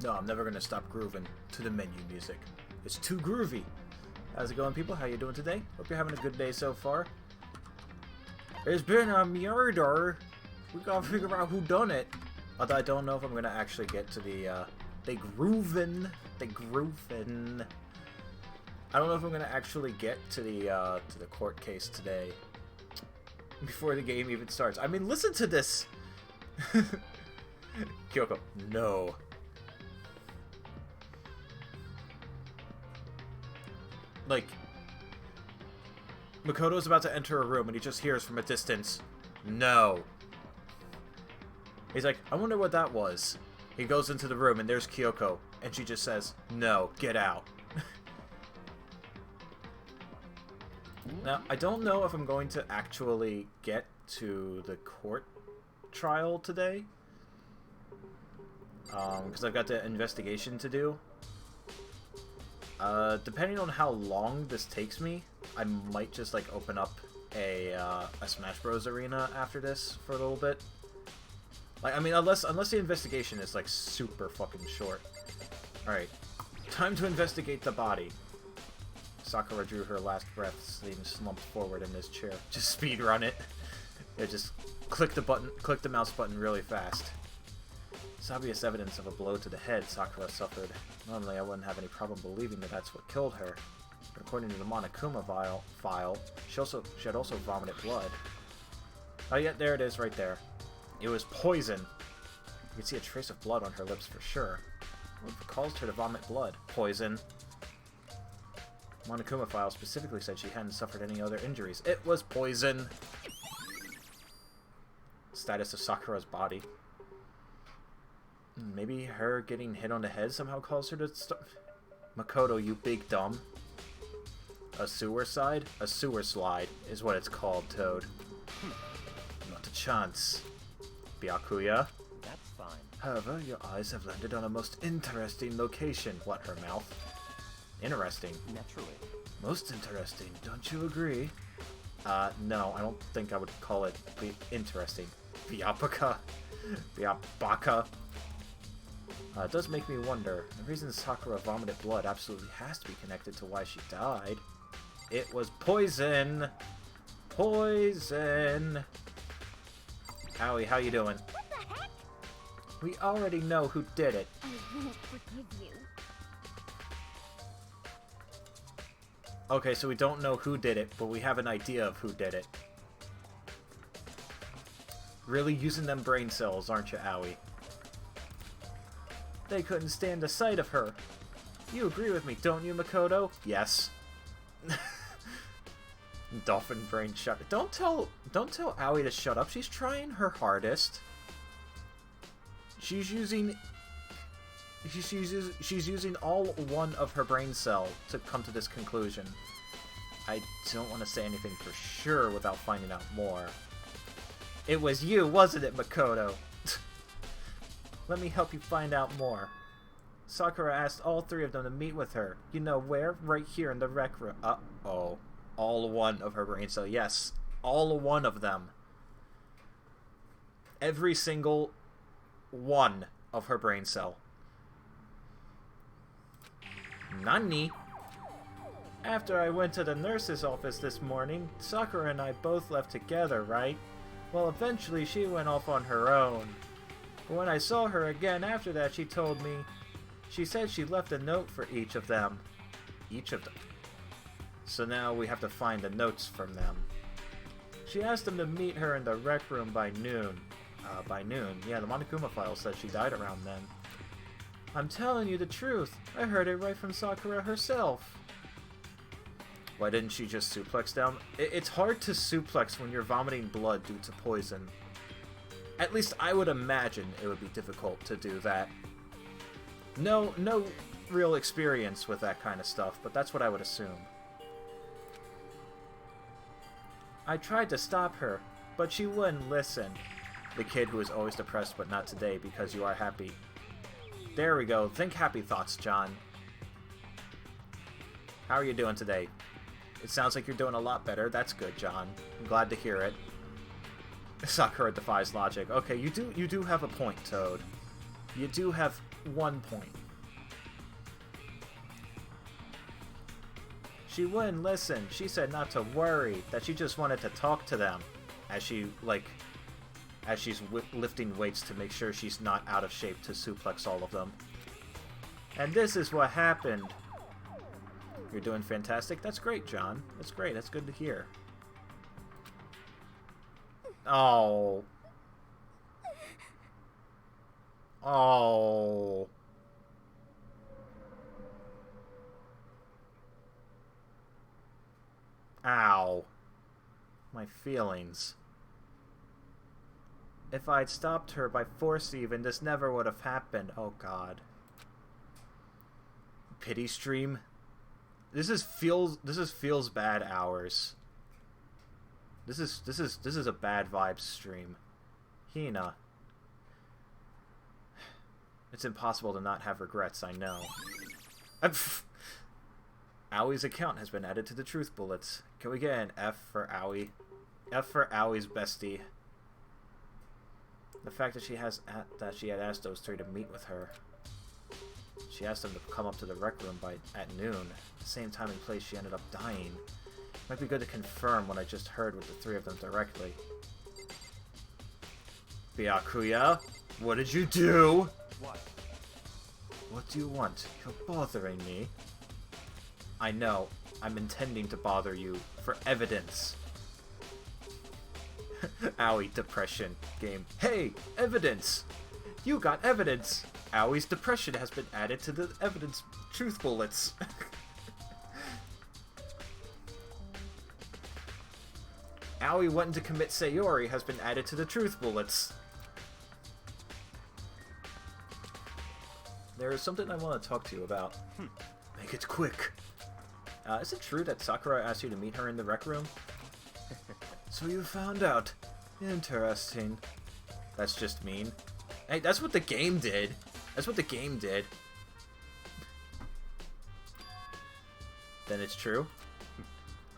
No, I'm never gonna stop grooving to the menu music. It's too groovy. How's it going, people? How you doing today? Hope you're having a good day so far. There's been a murder. We gotta figure out who done it. Although I don't know if I'm gonna actually get to the, they groovin'. I don't know if I'm gonna actually get to the court case today. Before the game even starts. I mean, listen to this! Kyoko, no. Like, Makoto's about to enter a room and he just hears from a distance, no. He's like, I wonder what that was. He goes into the room and there's Kyoko, and she just says, no, get out. Now, I don't know if I'm going to actually get to the court trial today. Because I've got the investigation to do. Depending on how long this takes me, I might just, like, open up a Smash Bros. Arena after this for a little bit. Like, I mean, unless the investigation is, like, super fucking short. Alright. Time to investigate the body. Sakura drew her last breath, then slumped forward in his chair. Just speedrun it. Yeah, just click the mouse button really fast. It's obvious evidence of a blow to the head Sakura suffered. Normally I wouldn't have any problem believing that that's what killed her. But according to the Monokuma file, she had also vomited blood. Oh yeah, there it is right there. It was poison. You can see a trace of blood on her lips for sure. What caused her to vomit blood? Poison. Monokuma file specifically said she hadn't suffered any other injuries. It was poison! Status of Sakura's body. Maybe her getting hit on the head somehow caused her to Makoto, you big dumb. A sewer slide? A sewer slide is what it's called, Toad. Not a chance. Byakuya? That's fine. However, your eyes have landed on a most interesting location. What, her mouth? Interesting. Naturally. Most interesting, don't you agree? No, I don't think I would call it interesting. Byapaka. Byapaka. It does make me wonder. The reason Sakura vomited blood absolutely has to be connected to why she died. It was poison! Poison! Howie, how you doing? What the heck? We already know who did it. I won't forgive you. Okay, so we don't know who did it, but we have an idea of who did it. Really using them brain cells, aren't you, Aoi? They couldn't stand the sight of her. You agree with me, don't you, Makoto? Yes. Dolphin brain shut. Don't tell Aoi to shut up. She's trying her hardest. She's using all one of her brain cell to come to this conclusion. I don't want to say anything for sure without finding out more. It was you, wasn't it, Makoto? Let me help you find out more. Sakura asked all three of them to meet with her. You know where? Right here in the rec room. Uh-oh. All one of her brain cell. Yes, all one of them. Every single one of her brain cell. Nani? After I went to the nurse's office this morning, Sakura and I both left together, right? Well, eventually she went off on her own. But when I saw her again after that, she told me... She said she left a note for each of them. Each of them. So now we have to find the notes from them. She asked them to meet her in the rec room by noon. By noon? Yeah, the Monokuma file says she died around then. I'm telling you the truth. I heard it right from Sakura herself. Why didn't she just suplex down? It's hard to suplex when you're vomiting blood due to poison. At least I would imagine it would be difficult to do that. No real experience with that kind of stuff, but that's what I would assume. I tried to stop her, but she wouldn't listen. The kid who is always depressed but not today because you are happy. There we go. Think happy thoughts, John. How are you doing today? It sounds like you're doing a lot better. That's good, John. I'm glad to hear it. Sakura defies logic. Okay, you do have a point, Toad. You do have 1 point. She wouldn't listen. She said not to worry, that she just wanted to talk to them. As she's lifting weights to make sure she's not out of shape to suplex all of them. And this is what happened. You're doing fantastic. That's great, John. That's great. That's good to hear. Oh. Oh. Ow. My feelings. If I'd stopped her by force even, this never would have happened. Oh god. Pity stream? This is feels bad hours. This is a bad vibes stream. Hina. It's impossible to not have regrets, I know. Aoi's account has been added to the truth bullets. Can we get an F for Aoi? F for Aoi's bestie. The fact that she had asked those three to meet with her. She asked them to come up to the rec room at noon. The same time and place she ended up dying. Might be good to confirm what I just heard with the three of them directly. Byakuya, what did you do? What? What do you want? You're bothering me. I know. I'm intending to bother you. For evidence. Aoi, depression. Game. Hey! Evidence! You got evidence! Aoi's depression has been added to the evidence truth bullets. Aoi wanting to commit Sayori has been added to the truth bullets. There is something I want to talk to you about. Make it quick. Is it true that Sakura asked you to meet her in the rec room? So you found out. Interesting. That's just mean. Hey, that's what the game did. That's what the game did. Then it's true?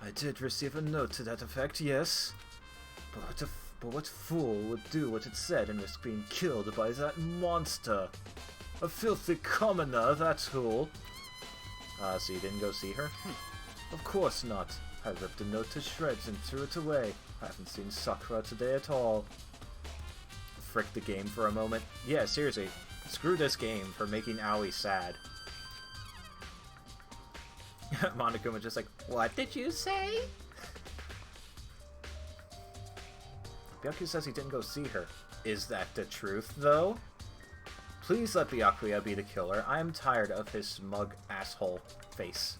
I did receive a note to that effect, yes. But what fool would do what it said and risk being killed by that monster? A filthy commoner, that's who. So you didn't go see her? Of course not. I ripped the note to shreds and threw it away. I haven't seen Sakura today at all. Frick the game for a moment. Yeah, seriously. Screw this game for making Aoi sad. Monica was just like, what did you say? Byakuya says he didn't go see her. Is that the truth, though? Please let Byakuya be the killer. I am tired of his smug asshole face.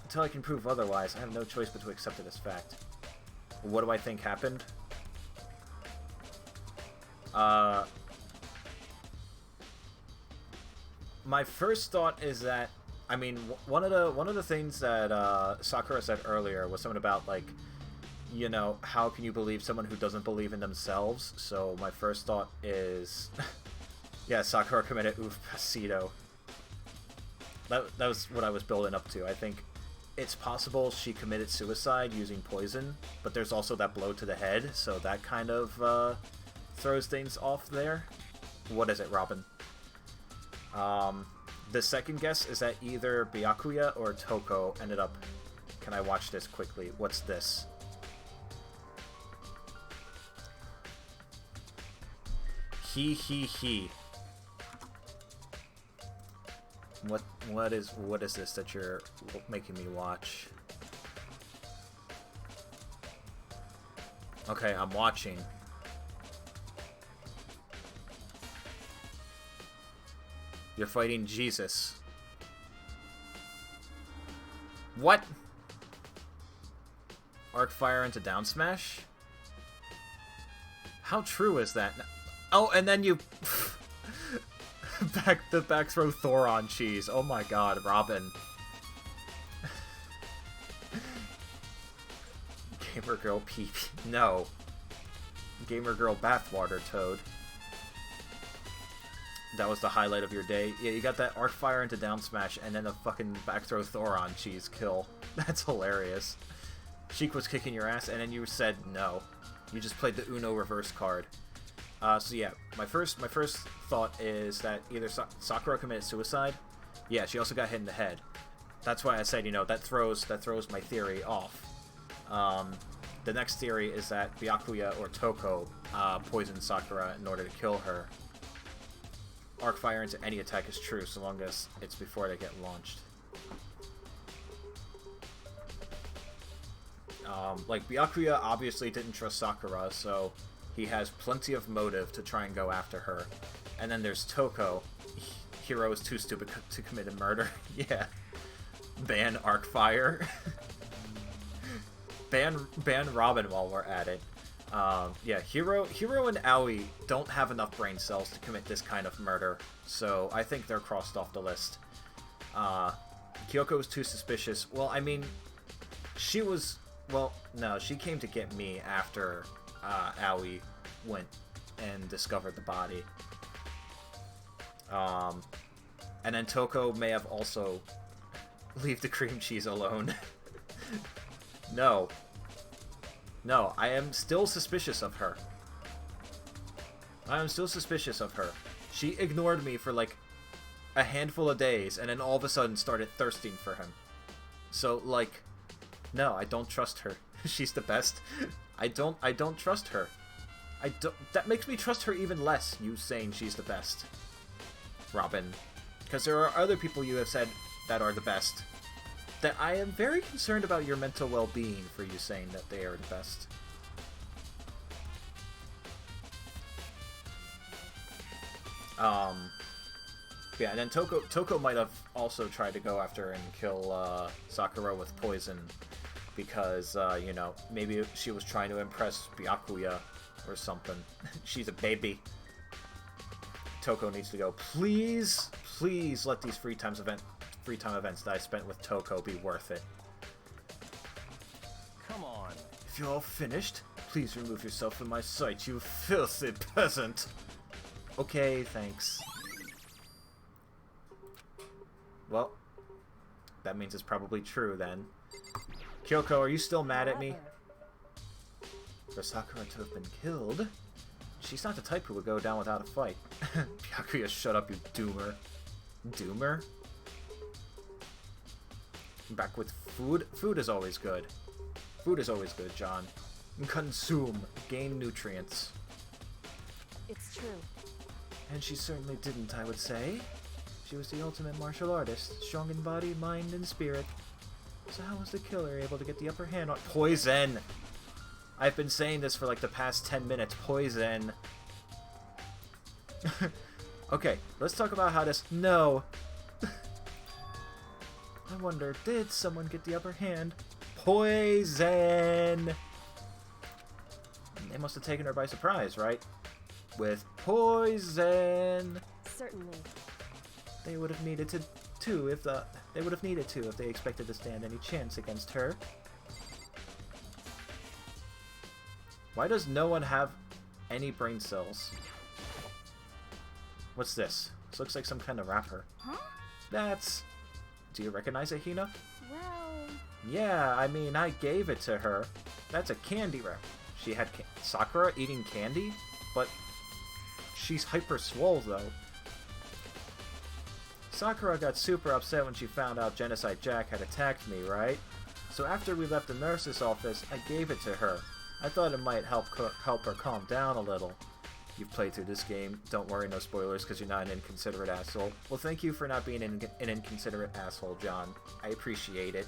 Until I can prove otherwise, I have no choice but to accept it as fact. What do I think happened? My first thought is that, I mean, one of the things that Sakura said earlier was something about, like, you know, how can you believe someone who doesn't believe in themselves? So my first thought is, yeah, Sakura committed oofacito. That was what I was building up to. I think it's possible she committed suicide using poison, but there's also that blow to the head, so that kind of throws things off there. What is it, Robin? The second guess is that either Byakuya or Toko ended up... Can I watch this quickly? What's this? He. What is this that you're making me watch? Okay, I'm watching. You're fighting Jesus. What? Arc fire into down smash? How true is that? Oh, and then you back throw Thoron cheese. Oh my god, Robin. Gamer girl pee. No. Gamer girl bathwater Toad. That was the highlight of your day. Yeah, you got that arc fire into down smash and then a fucking back throw Thoron cheese kill. That's hilarious. Sheik was kicking your ass and then you said no. You just played the Uno reverse card. So yeah, my first thought is that either Sakura committed suicide. Yeah, she also got hit in the head. That's why I said, you know, that throws my theory off. The next theory is that Byakuya or Toko poisoned Sakura in order to kill her. Arc fire into any attack is true, so long as it's before they get launched. Like, Byakuya obviously didn't trust Sakura, so he has plenty of motive to try and go after her. And then there's Toko. Hiro is too stupid to commit a murder. Yeah. Ban arc fire. ban Robin while we're at it. Yeah, Hiro and Aoi don't have enough brain cells to commit this kind of murder, so I think they're crossed off the list. Kyoko was too suspicious. Well, I mean, she was... Well, no, she came to get me after Aoi went and discovered the body. And then Toko may have also... Leave the cream cheese alone. No. No, I am still suspicious of her. I am still suspicious of her. She ignored me for like a handful of days and then all of a sudden started thirsting for him. So like, no, I don't trust her. She's the best. I don't trust her. That makes me trust her even less, you saying she's the best, Robin. Because there are other people you have said that are the best. That I am very concerned about your mental well-being for you saying that they are the best. Yeah, and then Toko might have also tried to go after and kill Sakura with poison because, you know, maybe she was trying to impress Byakuya or something. She's a baby. Toko needs to go. Please, please let these free time events that I spent with Toko be worth it. Come on. If you're all finished, please remove yourself from my sight, you filthy peasant. Okay, thanks. Well, that means it's probably true then. Kyoko, are you still mad at me? For Sakura to have been killed? She's not the type who would go down without a fight. Byakuya, shut up, you doomer. Doomer? Back with food? Food is always good. Food is always good, John. Consume. Gain nutrients. It's true. And she certainly didn't, I would say. She was the ultimate martial artist, strong in body, mind, and spirit. So how was the killer able to get the upper hand on— Poison! I've been saying this for like the past 10 minutes. Poison. Okay, let's talk about how this— No! I wonder, did someone get the upper hand? Poison! They must have taken her by surprise, right? With poison! Certainly. They would have needed to if they expected to stand any chance against her. Why does no one have any brain cells? What's this? This looks like some kind of wrapper. Huh? That's... Do you recognize it, Hina? Well... Yeah, I mean, I gave it to her. That's a candy wrap. She had Sakura eating candy? But she's hyper swole, though. Sakura got super upset when she found out Genocide Jack had attacked me, right? So after we left the nurse's office, I gave it to her. I thought it might help her calm down a little. You've played through this game. Don't worry, no spoilers, because you're not an inconsiderate asshole. Well, thank you for not being an inconsiderate asshole, John. I appreciate it.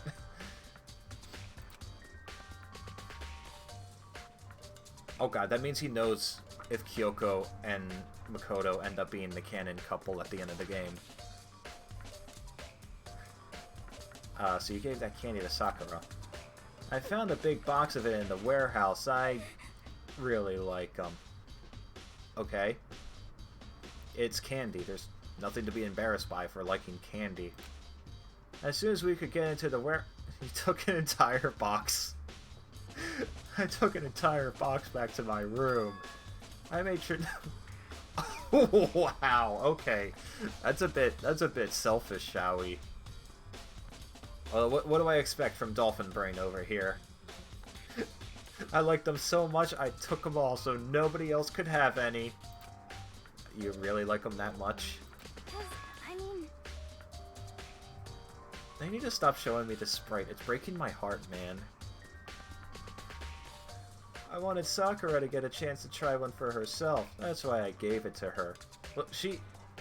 Oh god, that means he knows if Kyoko and Makoto end up being the canon couple at the end of the game. So you gave that candy to Sakura. I found a big box of it in the warehouse. I really like them. Okay. It's candy. There's nothing to be embarrassed by for liking candy. As soon as we could get into the he took an entire box. I took an entire box back to my room. I made sure... Wow, okay. That's a bit selfish, shall we? Well, what do I expect from Dolphin Brain over here? I liked them so much, I took them all so nobody else could have any. You really like him that much? 'Cause, I mean... They need to stop showing me the sprite. It's breaking my heart, man. I wanted Sakura to get a chance to try one for herself. That's why I gave it to her. Look,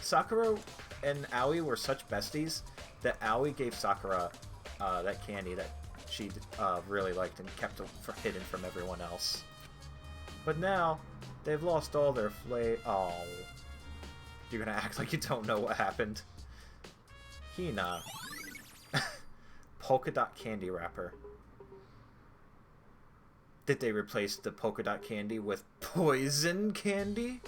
Sakura and Aoi were such besties that Aoi gave Sakura that candy that she really liked and kept hidden from everyone else. But now, they've lost all their Oh. You're gonna act like you don't know what happened. Hina. Polka dot candy wrapper. Did they replace the polka dot candy with poison candy?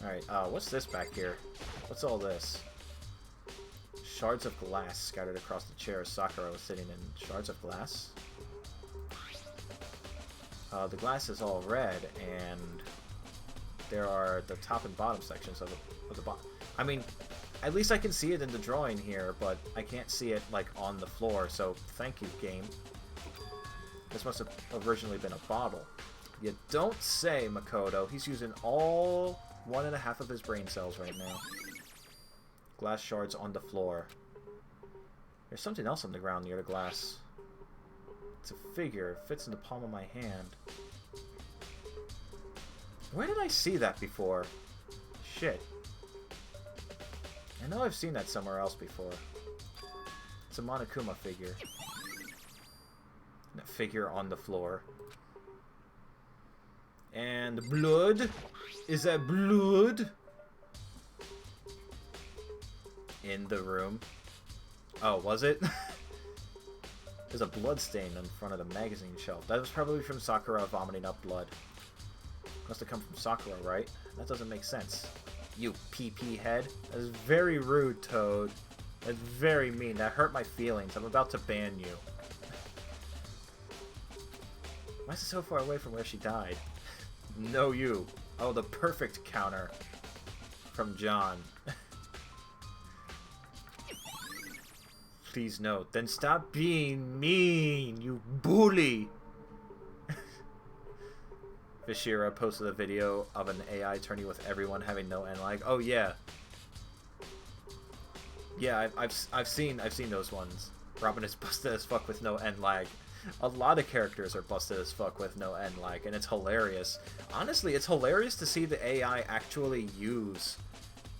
Alright, what's this back here? What's all this? Shards of glass scattered across the chair Sakura was sitting in. Shards of glass? The glass is all red, and there are the top and bottom sections of the bottom. I mean, at least I can see it in the drawing here, but I can't see it, like, on the floor, so thank you, game. This must have originally been a bottle. You don't say, Makoto. He's using all 1.5 of his brain cells right now. Glass shards on the floor. There's something else on the ground near the glass. It's a figure. It fits in the palm of my hand. Where did I see that before? Shit. I know I've seen that somewhere else before. It's a Monokuma figure. A figure on the floor. And blood? Is that blood? In the room. Oh, was it? There's a blood stain in front of the magazine shelf. That was probably from Sakura vomiting up blood. Must have come from Sakura, right? That doesn't make sense. You PP head. That is very rude, Toad. That's very mean. That hurt my feelings. I'm about to ban you. Why is it so far away from where she died? No, you. Oh, the perfect counter. From John. Please note. Then stop being mean, you bully! Vishira posted a video of an AI tourney with everyone having no end lag. Oh yeah. Yeah, I've seen those ones. Robin is busted as fuck with no end lag. A lot of characters are busted as fuck with no end lag, and it's hilarious. Honestly, it's hilarious to see the AI actually use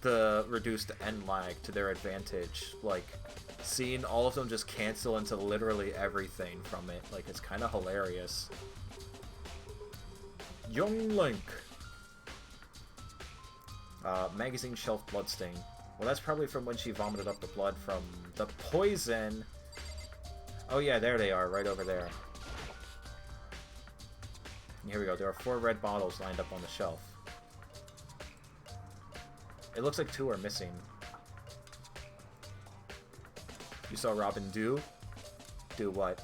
the reduced end lag to their advantage. Like, seeing all of them just cancel into literally everything from it. Like, it's kind of hilarious. Young Link. Magazine shelf bloodstain. Well, that's probably from when she vomited up the blood from the poison. Oh yeah, there they are, right over there. Here we go. There are 4 red bottles lined up on the shelf. It looks like 2 are missing. You saw Robin do? Do what?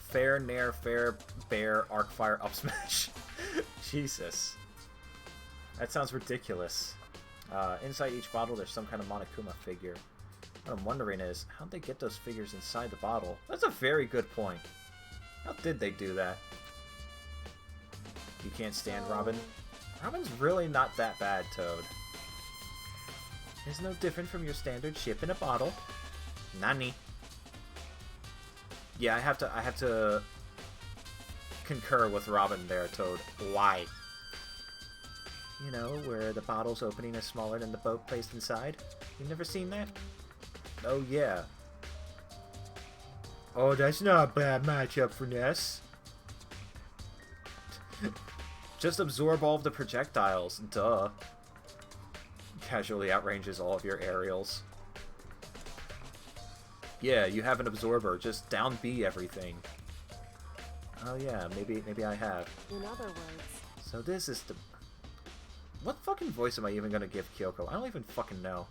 Fair, Nair, Fair, Bear, Arcfire, Up Smash. Jesus. That sounds ridiculous. Inside each bottle, there's some kind of Monokuma figure. What I'm wondering is, how'd they get those figures inside the bottle? That's a very good point. How did they do that? You can't stand Robin? Robin's really not that bad, Toad. It's no different from your standard ship in a bottle. Nani? Yeah, I have to concur with Robin there, Toad. Why? You know, where the bottle's opening is smaller than the boat placed inside? You've never seen that? Oh, yeah. Oh, that's not a bad matchup for Ness. Just absorb all of the projectiles. Duh. Casually outranges all of your aerials. Yeah, you have an absorber. Just down B everything. Oh yeah, maybe I have. In other words... So this is the... What fucking voice am I even gonna give Kyoko? I don't even fucking know.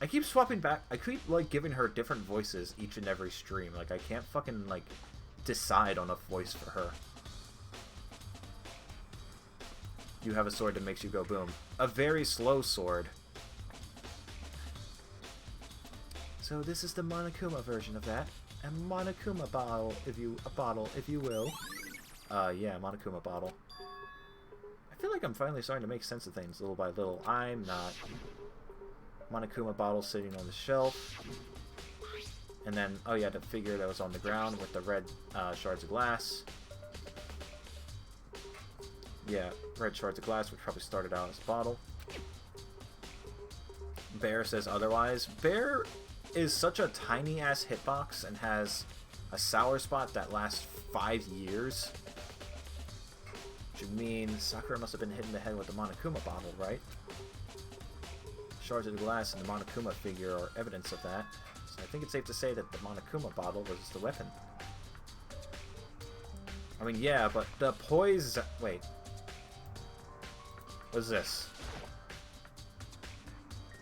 I keep swapping back. I keep, like, giving her different voices each and every stream. Like, I can't fucking, like, decide on a voice for her. You have a sword that makes you go boom. A very slow sword. So this is the Monokuma version of that. A Monokuma bottle, if you will. Yeah, Monokuma bottle. I feel like I'm finally starting to make sense of things little by little. I'm not. Monokuma bottle sitting on the shelf. And then, oh yeah, the figure that was on the ground with the red shards of glass. Yeah, red shards of glass, which probably started out as a bottle. Bear says otherwise. Bear is such a tiny-ass hitbox and has a sour spot that lasts 5 years. Which means Sakura must have been hit in the head with the Monokuma bottle, right? Shards of the glass and the Monokuma figure are evidence of that. So I think it's safe to say that the Monokuma bottle was the weapon. I mean, yeah, but the poison... Wait. What is this?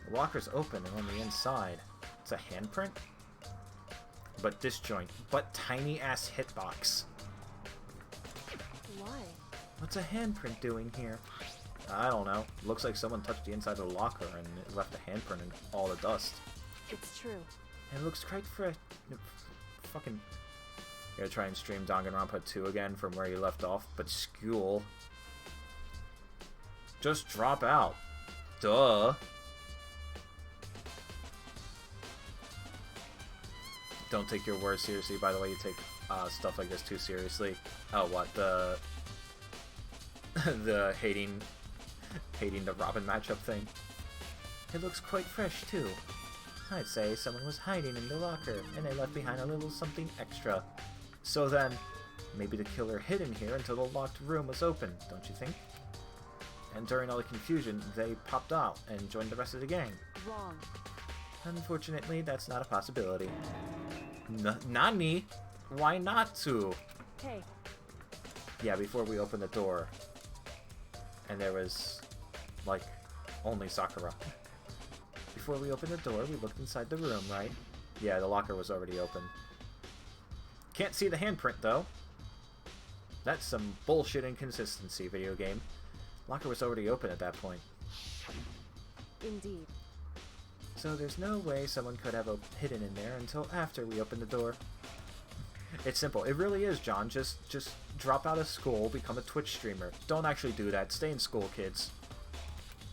The locker's open and on the inside. It's a handprint? But disjoint. But tiny-ass hitbox. Why? What's a handprint doing here? I don't know. Looks like someone touched the inside of the locker and it left a handprint in all the dust. It's true. And it looks quite fresh. Fucking... Gonna try and stream Danganronpa 2 again from where you left off, but school. Just drop out. Duh. Don't take your words seriously, by the way. You take stuff like this too seriously. Oh, what? The hating the Robin matchup thing. It looks quite fresh too. I'd say someone was hiding in the locker and they left behind a little something extra. So then, maybe the killer hid in here until the locked room was open, don't you think? And during all the confusion, they popped out and joined the rest of the gang. Wrong. Unfortunately, that's not a possibility. Nani? Why not to? Hey. Yeah, before we opened the door. And there was, like, only Sakura. Before we opened the door, we looked inside the room, right? Yeah, the locker was already open. Can't see the handprint, though. That's some bullshit inconsistency, video game. Locker was already open at that point. Indeed. So there's no way someone could have hidden in there until after we opened the door. It's simple. It really is, John. Just drop out of school, become a Twitch streamer. Don't actually do that. Stay in school, kids.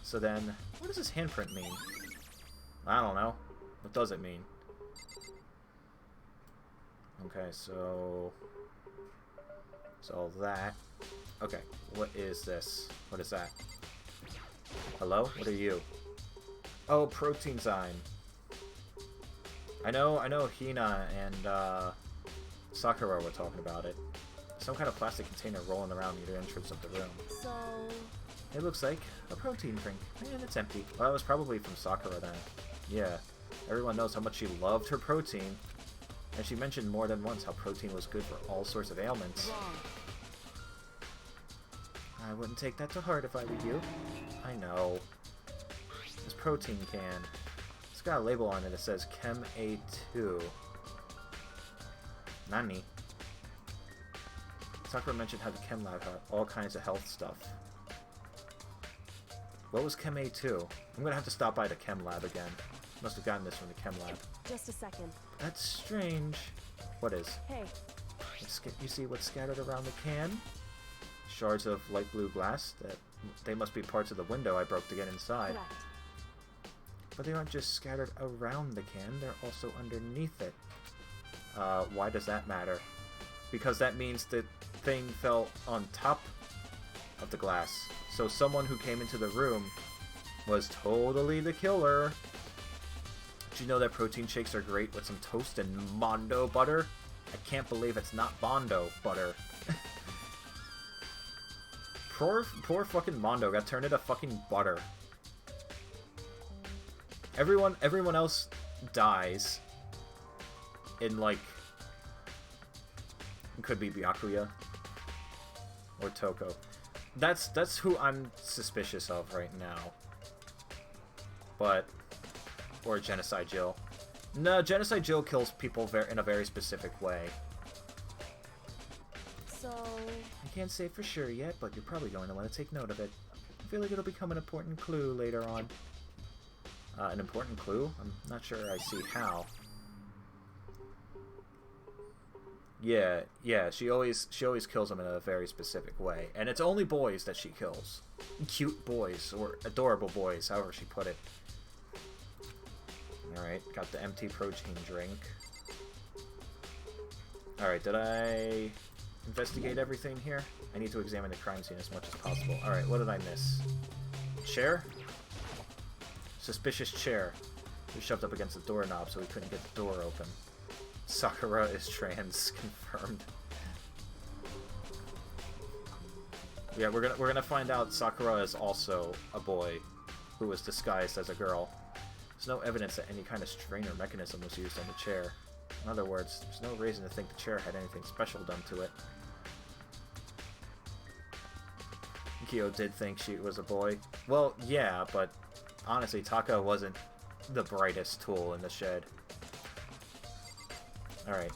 So then, what does this handprint mean? I don't know. What does it mean? Okay, so that. Okay, what is this? What is that? Hello? What are you? Oh, protein sign. I know Hina and Sakura were talking about it. Some kind of plastic container rolling around near the entrance of the room. So... It looks like a protein drink. And it's empty. Well, it was probably from Sakura then. Yeah. Everyone knows how much she loved her protein. And she mentioned more than once how protein was good for all sorts of ailments. Wrong. I wouldn't take that to heart if I were you. I know. This protein can. It's got a label on it that says Chem A2. Nani? Sakura mentioned how the Chem Lab had all kinds of health stuff. What was Chem A2? I'm gonna have to stop by the Chem Lab again. Must have gotten this from the Chem Lab. Just a second. That's strange. What is? Hey. You see what's scattered around the can? Shards of light blue glass. They must be parts of the window I broke to get inside. Correct. But they aren't just scattered around the can, they're also underneath it. Why does that matter? Because that means the thing fell on top of the glass. So someone who came into the room was totally the killer. Did you know that protein shakes are great with some toast and Mondo butter? I can't believe it's not Bondo butter. Poor fucking Mondo got turned into fucking butter. Everyone else dies in, like, it could be Byakuya or Toko. That's who I'm suspicious of right now. But or Genocide Jill. No, Genocide Jill kills people in a very specific way. So... I can't say for sure yet, but you're probably going to want to take note of it. I feel like it'll become an important clue later on. An important clue? I'm not sure I see how. Yeah, she always kills them in a very specific way. And it's only boys that she kills. Cute boys, or adorable boys, however she put it. Alright, got the empty protein drink. Alright, did I investigate everything here? I need to examine the crime scene as much as possible. Alright, what did I miss? Chair? Suspicious chair. We shoved up against the doorknob so we couldn't get the door open. Sakura is trans, confirmed. Yeah, we're gonna find out Sakura is also a boy who was disguised as a girl. There's no evidence that any kind of strainer mechanism was used on the chair. In other words, there's no reason to think the chair had anything special done to it. Kyo did think she was a boy. Well, yeah, but honestly, Taka wasn't the brightest tool in the shed. Alright.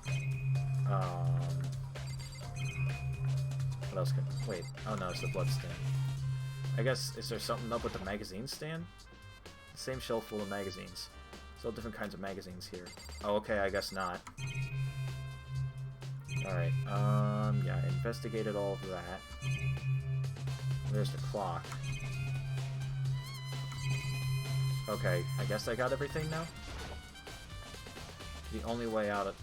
What else can... Wait. Oh no, it's the blood stand. I guess, is there something up with the magazine stand? The same shelf full of magazines. Still different kinds of magazines here. Oh, okay, I guess not. Alright, yeah, I investigated all of that. There's the clock. Okay, I guess I got everything now? The only way out of...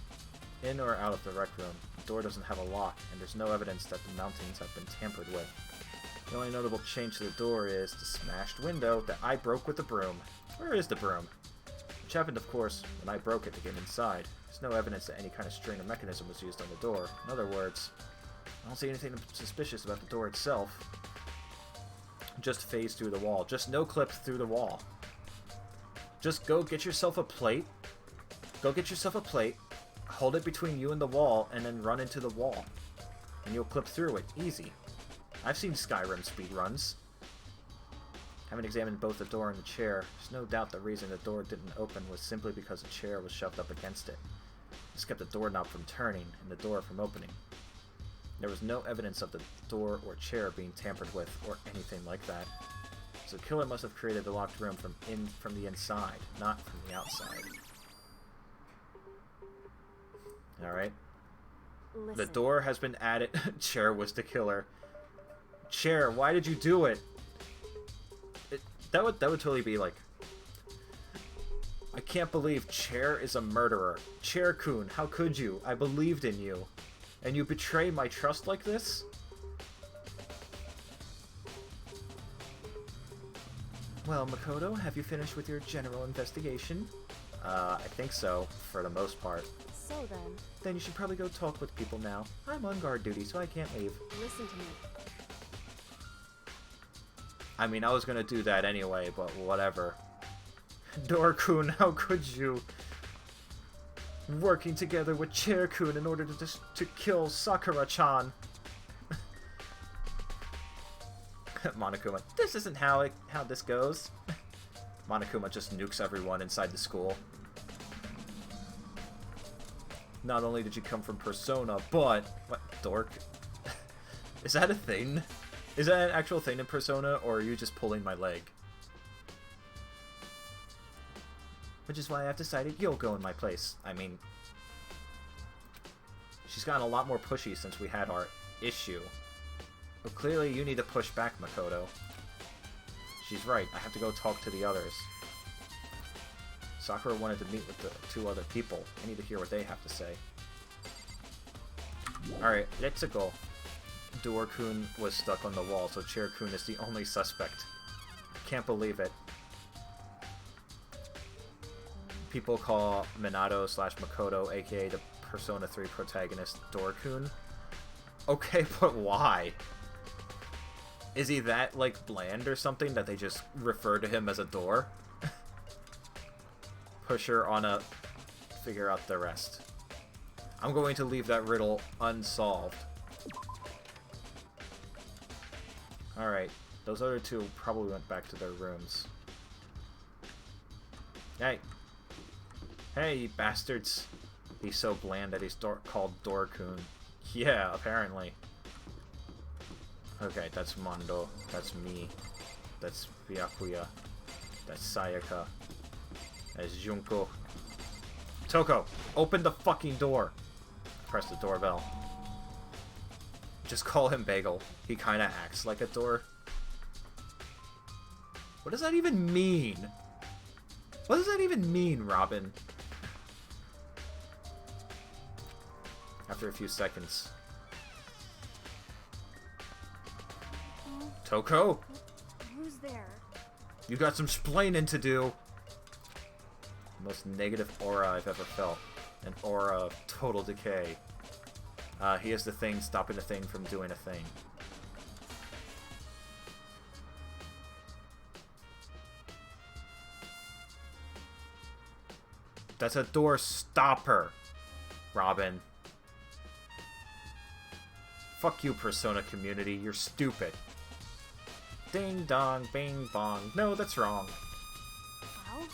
in or out of the rec room. The door doesn't have a lock, and there's no evidence that the mountings have been tampered with. The only notable change to the door is the smashed window that I broke with the broom. Where is the broom? Which happened, of course, when I broke it to get inside. There's no evidence that any kind of strainer mechanism was used on the door. In other words, I don't see anything suspicious about the door itself. Just phase through the wall. Just no clip through the wall. Just go get yourself a plate. Go get yourself a plate. Hold it between you and the wall, and then run into the wall. And you'll clip through it. Easy. I've seen Skyrim speedruns. Having examined both the door and the chair, there's no doubt the reason the door didn't open was simply because the chair was shoved up against it. This kept the doorknob from turning and the door from opening. There was no evidence of the door or chair being tampered with or anything like that. So the killer must have created the locked room from the inside, not from the outside. Alright. The door has been added. Chair was the killer. Chair, why did you do it? That would totally be like... I can't believe Chair is a murderer. Chair-kun, how could you? I believed in you. And you betray my trust like this? Well, Makoto, have you finished with your general investigation? I think so, for the most part. So then... Then you should probably go talk with people now. I'm on guard duty, so I can't leave. Listen to me. I mean, I was gonna do that anyway, but whatever. Dorkun, how could you? Working together with Chair-kun in order to kill Sakura-chan. Monokuma, this isn't how this goes. Monokuma just nukes everyone inside the school. Not only did you come from Persona, but... What? Dork? Is that a thing? Is that an actual thing in Persona, or are you just pulling my leg? Which is why I've decided you'll go in my place. I mean... She's gotten a lot more pushy since we had our issue. But clearly you need to push back, Makoto. She's right, I have to go talk to the others. Sakura wanted to meet with the two other people. I need to hear what they have to say. Alright, let's go. Dorkun was stuck on the wall, so Chair-kun is the only suspect. Can't believe it. People call Minato / Makoto, aka the Persona 3 protagonist, Dorkun. Okay, but why? Is he that, like, bland or something that they just refer to him as a door? Pusher on a... Figure out the rest. I'm going to leave that riddle unsolved. Alright, those other two probably went back to their rooms. Hey! Hey, you bastards! He's so bland that he's called Dorkun. Yeah, apparently. Okay, that's Mondo. That's me. That's Byakuya. That's Sayaka. That's Junko. Toko, open the fucking door! press the doorbell. Just call him Bagel. He kind of acts like a door. What does that even mean? What does that even mean, Robin? After a few seconds. Toko? Who's there? You got some splaining to do. Most negative aura I've ever felt. An aura of total decay. He is the thing stopping the thing from doing a thing. That's a door stopper, Robin. Fuck you, Persona community. You're stupid. Ding dong, bing bong. No, that's wrong. Well,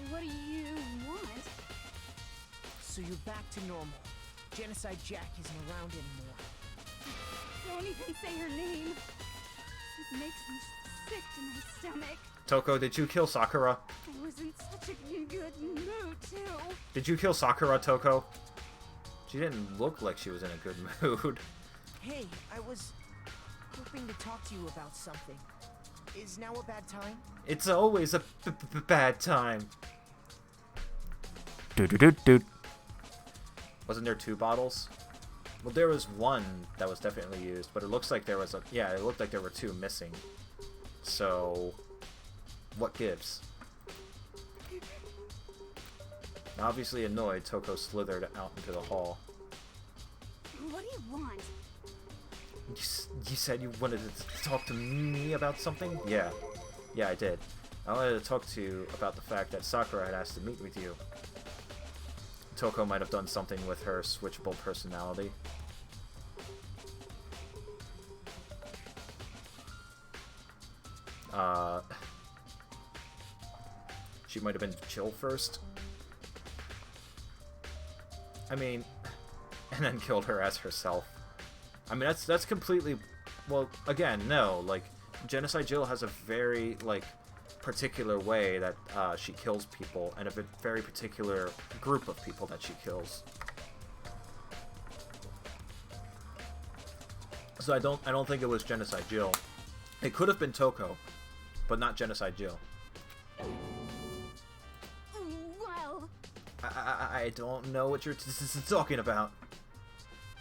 what do you want? So you're back to normal. Genocide Jack isn't around anymore. Don't even say her name. It makes me sick to my stomach. Toko, did you kill Sakura? I was in such a good mood, too. Did you kill Sakura, Toko? She didn't look like she was in a good mood. Hey, I was hoping to talk to you about something. Is now a bad time? It's always a bad time. Wasn't there 2 bottles? Well, there was one that was definitely used, but it looks like there was a... Yeah, it looked like there were 2 missing. So... what gives? Obviously annoyed, Toko slithered out into the hall. What do you want? You said you wanted to talk to me about something? Yeah. Yeah, I did. I wanted to talk to you about the fact that Sakura had asked to meet with you. Toko might have done something with her switchable personality. She might have been chill first. I mean, and then killed her as herself. I mean, that's completely... Well, again, no. Like, Genocide Jill has a very, like, particular way that she kills people, and a very particular group of people that she kills. So I don't think it was Genocide Jill. It could have been Toko, but not Genocide Jill. Well... I don't know what you're talking about.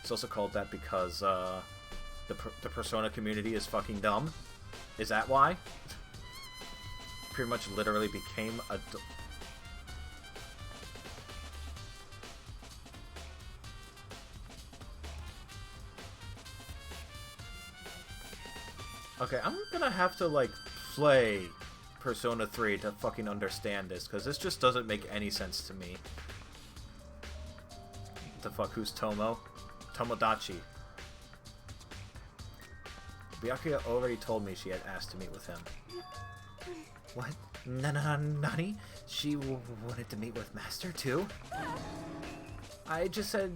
It's also called that because the Persona community is fucking dumb. Is that why? Pretty much literally became a... Okay, I'm gonna have to, like, play Persona 3 to fucking understand this, because this just doesn't make any sense to me. The fuck, who's Tomo? Tomodachi. Byakuya already told me she had asked to meet with him. What? Nani? She wanted to meet with Master, too? I just said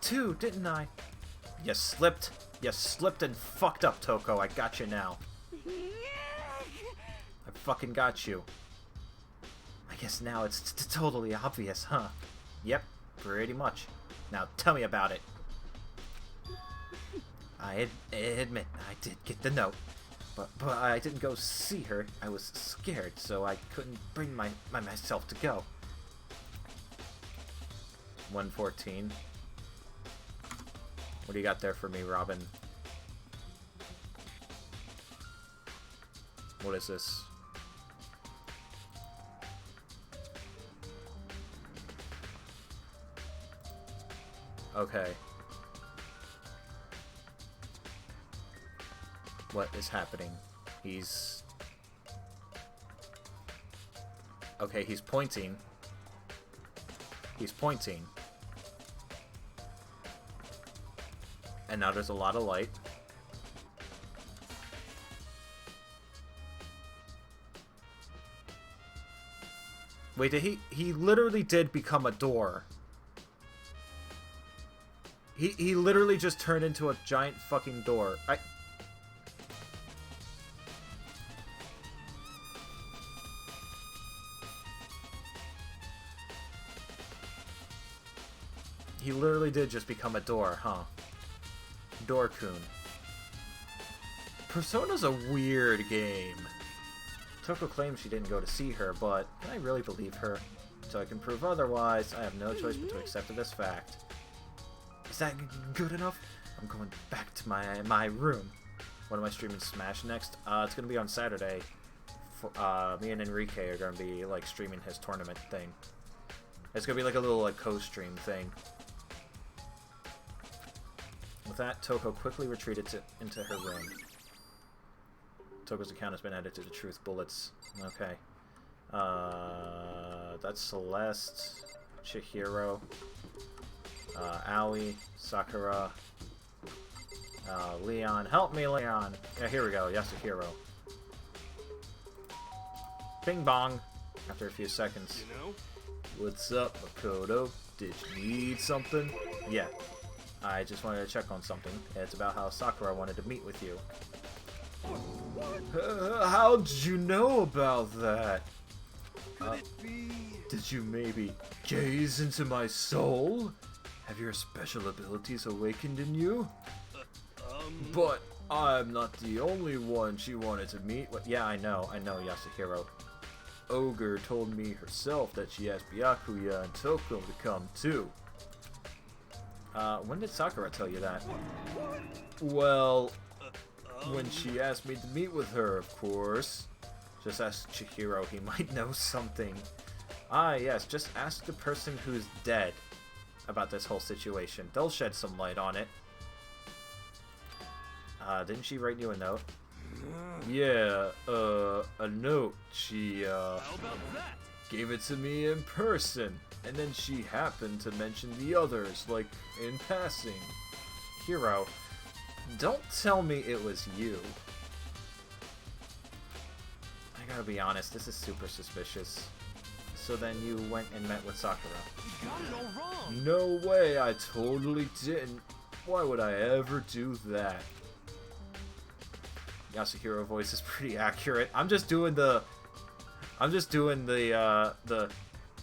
2, didn't I? You slipped. You slipped and fucked up, Toko. I got you now. I fucking got you. I guess now it's totally obvious, huh? Yep, pretty much. Now tell me about it. I admit I did get the note, but I didn't go see her. I was scared, so I couldn't bring myself to go. 114. What do you got there for me, Robin? What is this? Okay. What is happening? He's... Okay, he's pointing. He's pointing. And now there's a lot of light. Wait, did he literally did become a door. He literally just turned into a giant fucking door. He literally did just become a door, huh? Door-kun. Persona's a weird game. Toko claims she didn't go to see her, but can I really believe her? Until I can prove otherwise, I have no choice but to accept this fact. Is that good enough? I'm going back to my room. When am I streaming Smash next? It's gonna be on Saturday. Me and Enrique are gonna be like streaming his tournament thing. It's gonna be like a little like co-stream thing. With that, Toko quickly retreated into her room. Toko's account has been added to the Truth Bullets. Okay. That's Celeste, Chihiro, Aoi, Sakura, Leon. Help me, Leon! Yeah, here we go. Yasuhiro. Bing bong. After a few seconds. You know? What's up, Makoto? Did you need something? Yeah. I just wanted to check on something. It's about how Sakura wanted to meet with you. How did you know about that? Could it be? Did you maybe gaze into my soul? Have your special abilities awakened in you? But I'm not the only one she wanted to meet. Yeah, I know, Yasuhiro. Ogre told me herself that she asked Byakuya and Toko to come too. When did Sakura tell you that? Well, when she asked me to meet with her, of course. Just ask Chihiro, he might know something. Ah, yes, just ask the person who's dead about this whole situation. They'll shed some light on it. Didn't she write you a note? Yeah, a note. She, How about that? gave it to me in person. And then she happened to mention the others, like, in passing. Hiro, don't tell me it was you. I gotta be honest, this is super suspicious. So then you went and met with Sakura. You got it all wrong. No way, I totally didn't. Why would I ever do that? Yasuhiro voice is pretty accurate. I'm just doing the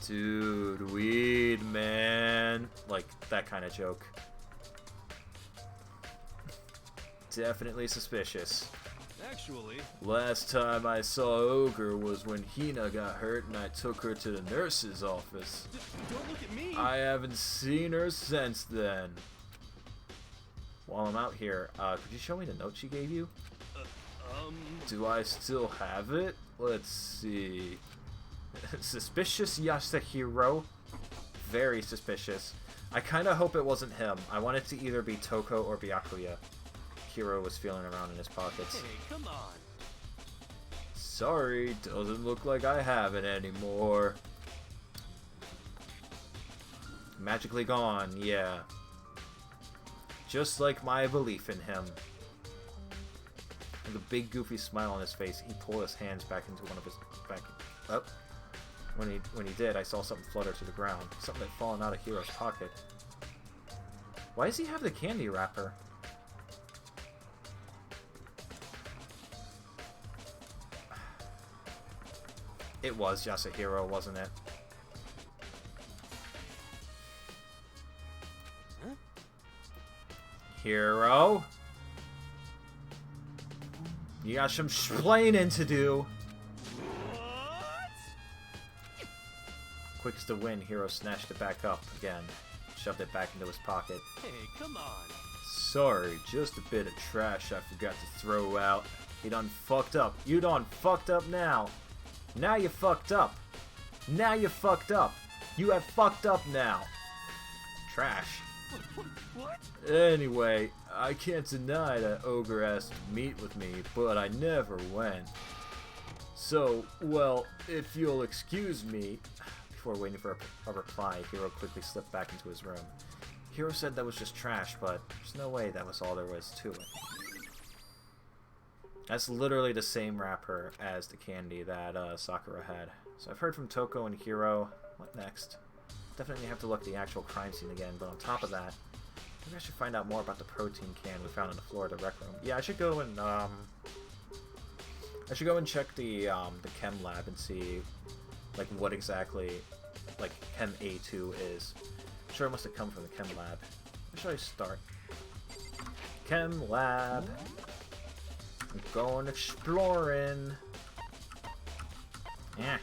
dude, weed, man. Like, that kind of joke. Definitely suspicious. Actually, Last time I saw Ogre was when Hina got hurt and I took her to the nurse's office. don't look at me. I haven't seen her since then. While I'm out here, could you show me the note she gave you? Do I still have it? Let's see. Suspicious Yasuhiro. Very suspicious. I kind of hope it wasn't him. I want it to either be Toko or Byakuya. Hiro was feeling around in his pockets. Hey, come on. Sorry, doesn't look like I have it anymore. Magically gone, yeah. Just like my belief in him. With a big goofy smile on his face, he pulled his hands back into one of his up. When he did, I saw something flutter to the ground. Something had fallen out of Hiro's pocket. Why does he have the candy wrapper? It was Yasuhiro, wasn't it? Huh? Hiro? You got some explaining to do. What? Quick as the wind, Hiro snatched it back up again, shoved it back into his pocket. Hey, come on. Sorry, just a bit of trash I forgot to throw out. You done fucked up. You done fucked up now. Now you fucked up. Now you fucked up. You have fucked up now. Trash. What? Anyway, I can't deny that Ogre asked to meet with me, but I never went. So, well, if you'll excuse me... Before waiting for a reply, Hiro quickly slipped back into his room. Hiro said that was just trash, but there's no way that was all there was to it. That's literally the same wrapper as the candy that Sakura had. So I've heard from Toko and Hiro. What next? Definitely have to look at the actual crime scene again, but on top of that, maybe I should find out more about the protein can we found on the floor of the rec room. Yeah, I should go and check the chem lab and see like what exactly like Chem A2 is. I'm sure it must have come from the chem lab. Where should I start? Chem lab. I'm going exploring. Yeah.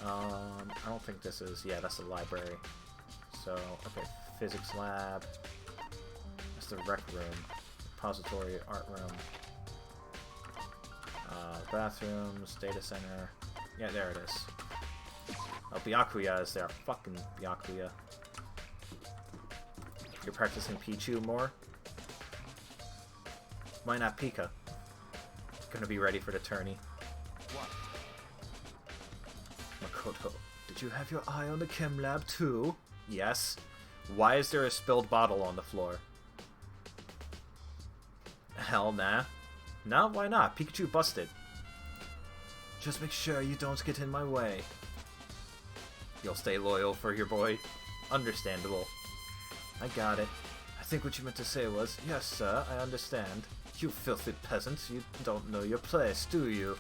I don't think this is... Yeah, that's the library. So, okay, physics lab. That's the rec room. Repository, art room. Bathrooms, data center. Yeah, there it is. Oh, Byakuya is there. Fucking Byakuya. You're practicing Pichu more? Why not Pika? Gonna be ready for the tourney. What? Makoto, did you have your eye on the chem lab too? Yes. Why is there a spilled bottle on the floor? Hell nah. No, why not? Pikachu busted. Just make sure you don't get in my way. You'll stay loyal for your boy? Understandable. I got it. I think what you meant to say was, yes sir, I understand. You filthy peasants, you don't know your place, do you?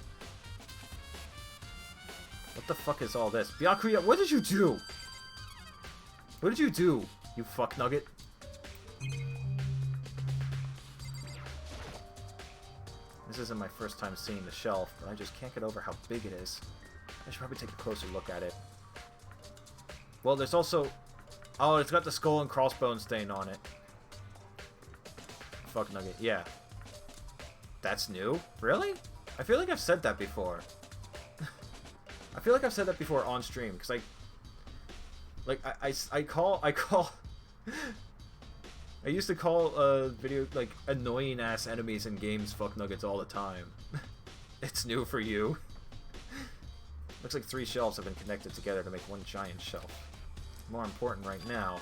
What the fuck is all this? Byakuya, what did you do? What did you do, you fuck nugget? This isn't my first time seeing the shelf, but I just can't get over how big it is. I should probably take a closer look at it. Well, there's also... Oh, it's got the skull and crossbones stain on it. Fuck nugget, yeah. That's new? Really? I feel like I've said that before. I feel like I've said that before on stream, because I call... I used to call video, like, annoying-ass enemies in games fuck nuggets all the time. It's new for you. Looks like 3 shelves have been connected together to make one giant shelf. More important right now,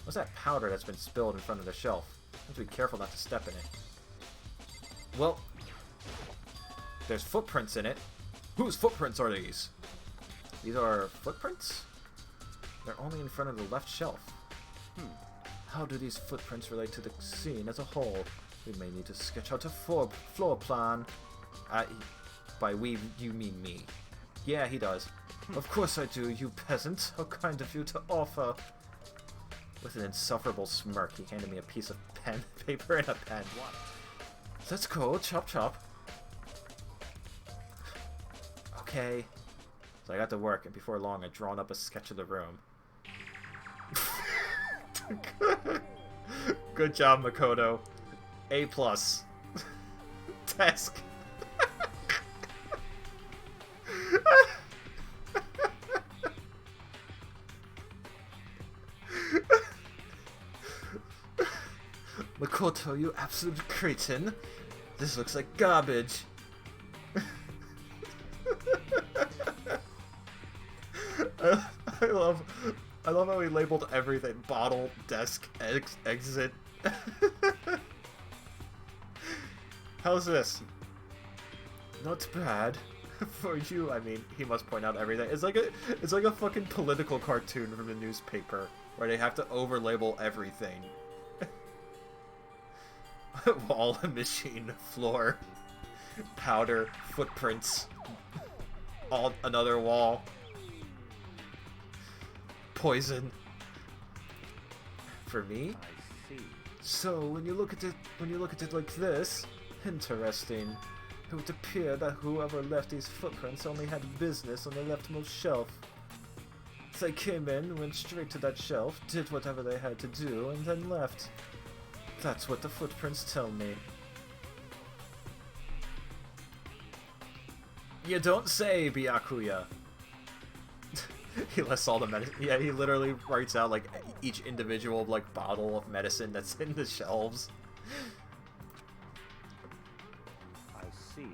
what's that powder that's been spilled in front of the shelf? I have to be careful not to step in it. Well, there's footprints in it. Whose footprints are these? These are footprints? They're only in front of the left shelf. How do these footprints relate to the scene as a whole? We may need to sketch out a floor plan. By we, you mean me. Yeah, he does. Of course I do, you peasant. How kind of you to offer. With an insufferable smirk, he handed me a piece of pen, paper and a pen. Let's go, chop chop. Okay. So I got to work, and before long I'd drawn up a sketch of the room. Good job, Makoto. A+. Desk. Makoto, you absolute cretin. This looks like garbage. I love how he labeled everything. Bottle, desk, exit. How's this? Not bad. For you, I mean, he must point out everything. It's like a fucking political cartoon from the newspaper where they have to overlabel everything. Wall, machine, floor, powder, footprints, another wall, poison. For me? I see. So when you look at it like this, interesting. It would appear that whoever left these footprints only had business on the leftmost shelf. They came in, went straight to that shelf, did whatever they had to do, and then left. That's what the footprints tell me. You don't say, Byakuya. He lists all the medicine. Yeah, he literally writes out like each individual like bottle of medicine that's in the shelves. I see.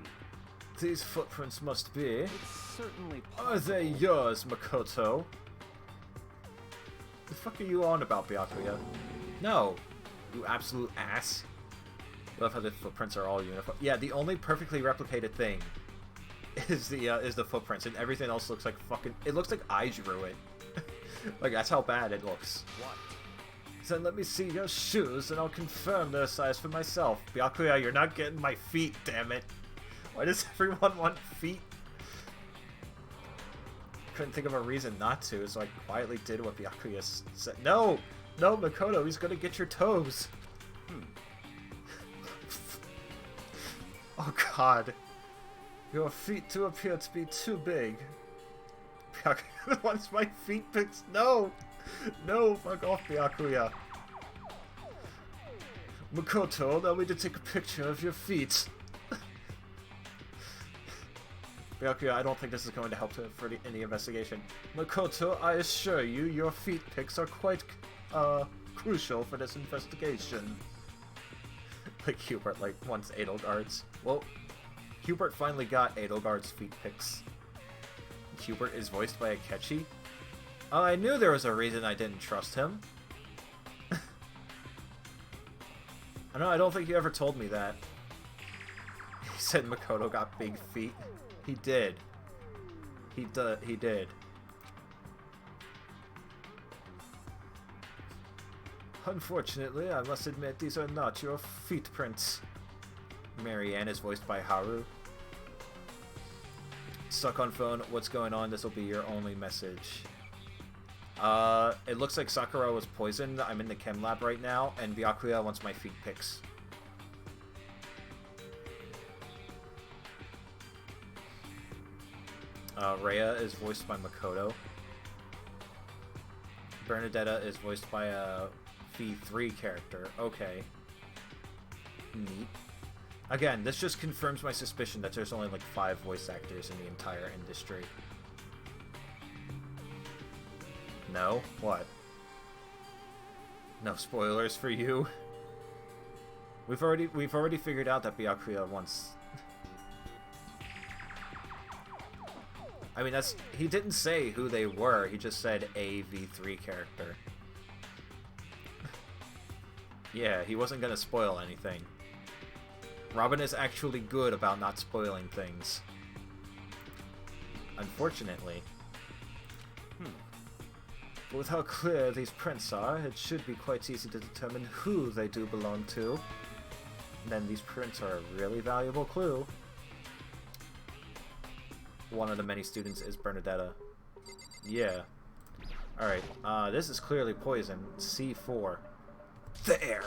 These footprints must be. It's certainly possible. Are they yours, Makoto? The fuck are you on about, Byakuya? No, you absolute ass. I love how the footprints are all uniform. Yeah, the only perfectly replicated thing is the footprints, and everything else looks like fucking. It looks like I drew it. Like that's how bad it looks. What? Then let me see your shoes, and I'll confirm their size for myself. Byakuya, you're not getting my feet, damn it. Why does everyone want feet? couldn't think of a reason not to, so I quietly did what Byakuya said. No! No, Makoto, he's gonna get your toes! Oh god. Your feet do appear to be too big. Byakuya wants my feet pics. No! No, fuck off, Byakuya. Makoto, allow me to take a picture of your feet. Byakuya, I don't think this is going to help for any investigation. Makoto, I assure you, your feet pics are quite, crucial for this investigation. Like Hubert, like, wants Edelgard's. Well, Hubert finally got Edelgard's feet pics. Hubert is voiced by Akechi. I knew there was a reason I didn't trust him. I know, I don't think you ever told me that. He said Makoto got big feet. He did. He did. Unfortunately, I must admit these are not your feet prints. Marianne is voiced by Haru. Stuck on phone, what's going on? This will be your only message. It looks like Sakura was poisoned. I'm in the chem lab right now, and Byakuya wants my feet pics. Rhea is voiced by Makoto. Bernadetta is voiced by a V3 character. Okay. Neat. Again, this just confirms my suspicion that there's only like 5 voice actors in the entire industry. No? What? No spoilers for you? We've already figured out that Byakuya wants... I mean, he didn't say who they were, he just said a V3 character. Yeah, he wasn't gonna spoil anything. Robin is actually good about not spoiling things. Unfortunately. But with how clear these prints are, it should be quite easy to determine who they do belong to. And then these prints are a really valuable clue. One of the many students is Bernadetta. Yeah. Alright, this is clearly poison. C4. There!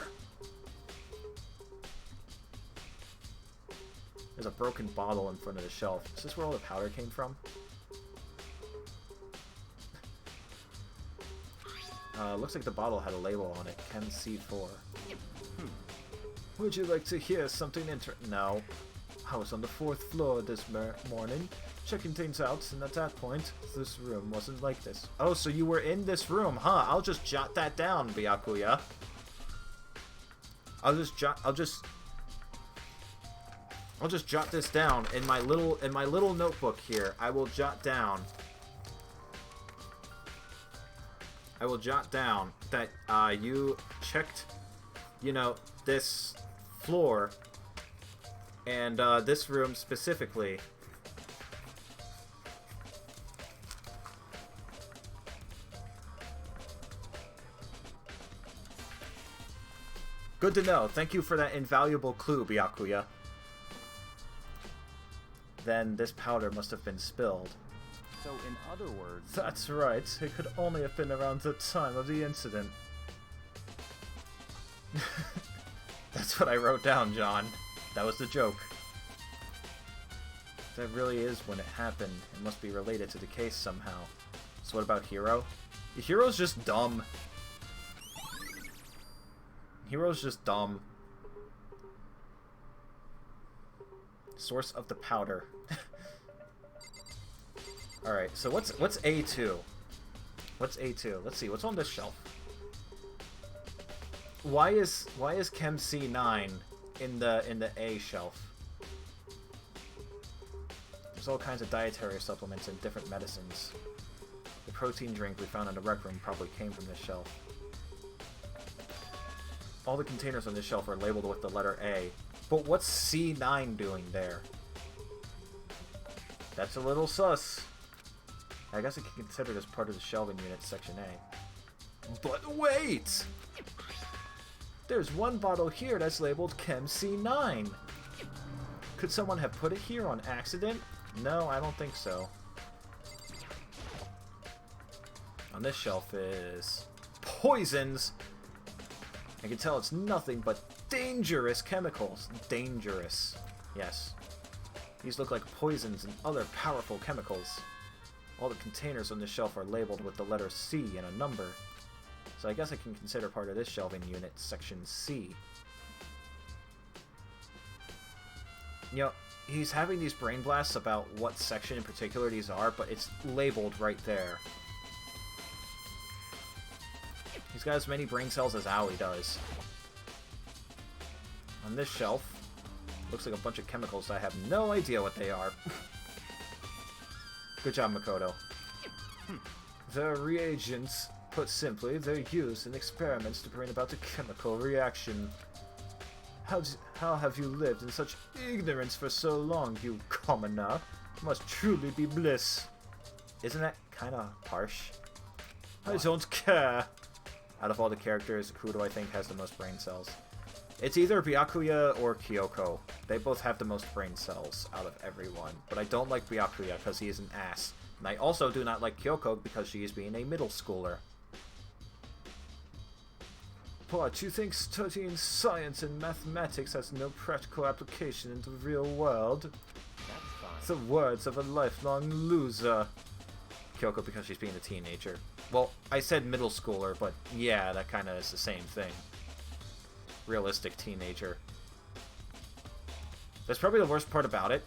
There's a broken bottle in front of the shelf. Is this where all the powder came from? Looks like the bottle had a label on it. Chem C4. Would you like to hear something No. I was on the 4th floor this morning, checking things out, and at that point, this room wasn't like this. Oh, so you were in this room, huh? I'll just jot that down, Byakuya. I'll just jot this down in my little notebook here. I will jot down that you checked, you know, this floor and this room specifically. Good to know. Thank you for that invaluable clue, Byakuya. Then this powder must have been spilled. So, in other words... That's right. It could only have been around the time of the incident. That's what I wrote down, John. That was the joke. That really is when it happened. It must be related to the case somehow. So what about Hiro? Hiro's just dumb. Hiro's just dumb. Source of the powder. Alright, so what's A2? What's A2? Let's see, what's on this shelf? Why is Chem C9 in the A shelf? There's all kinds of dietary supplements and different medicines. The protein drink we found in the rec room probably came from this shelf. All the containers on this shelf are labeled with the letter A. But what's C9 doing there? That's a little sus. I guess I can consider this part of the shelving unit, Section A. But wait! There's one bottle here that's labeled Chem C9. Could someone have put it here on accident? No, I don't think so. On this shelf is poisons. I can tell it's nothing but dangerous chemicals. Dangerous. Yes. These look like poisons and other powerful chemicals. All the containers on this shelf are labeled with the letter C and a number. So I guess I can consider part of this shelving unit Section C. You know, he's having these brain blasts about what section in particular these are, but it's labeled right there. He's got as many brain cells as Aoi does. On this shelf, looks like a bunch of chemicals. I have no idea what they are. Good job, Makoto. They're reagents. Put simply, they're used in experiments to bring about a chemical reaction. How have you lived in such ignorance for so long, you commoner? It must truly be bliss. Isn't that kind of harsh? I don't care. Out of all the characters, who do I think has the most brain cells? It's either Byakuya or Kyoko. They both have the most brain cells out of everyone. But I don't like Byakuya because he is an ass. And I also do not like Kyoko because she is being a middle schooler. What, you think studying science and mathematics has no practical application in the real world? The words of a lifelong loser. Kyoko because she's being a teenager. Well, I said middle schooler, but yeah, that kind of is the same thing. Realistic teenager. That's probably the worst part about it.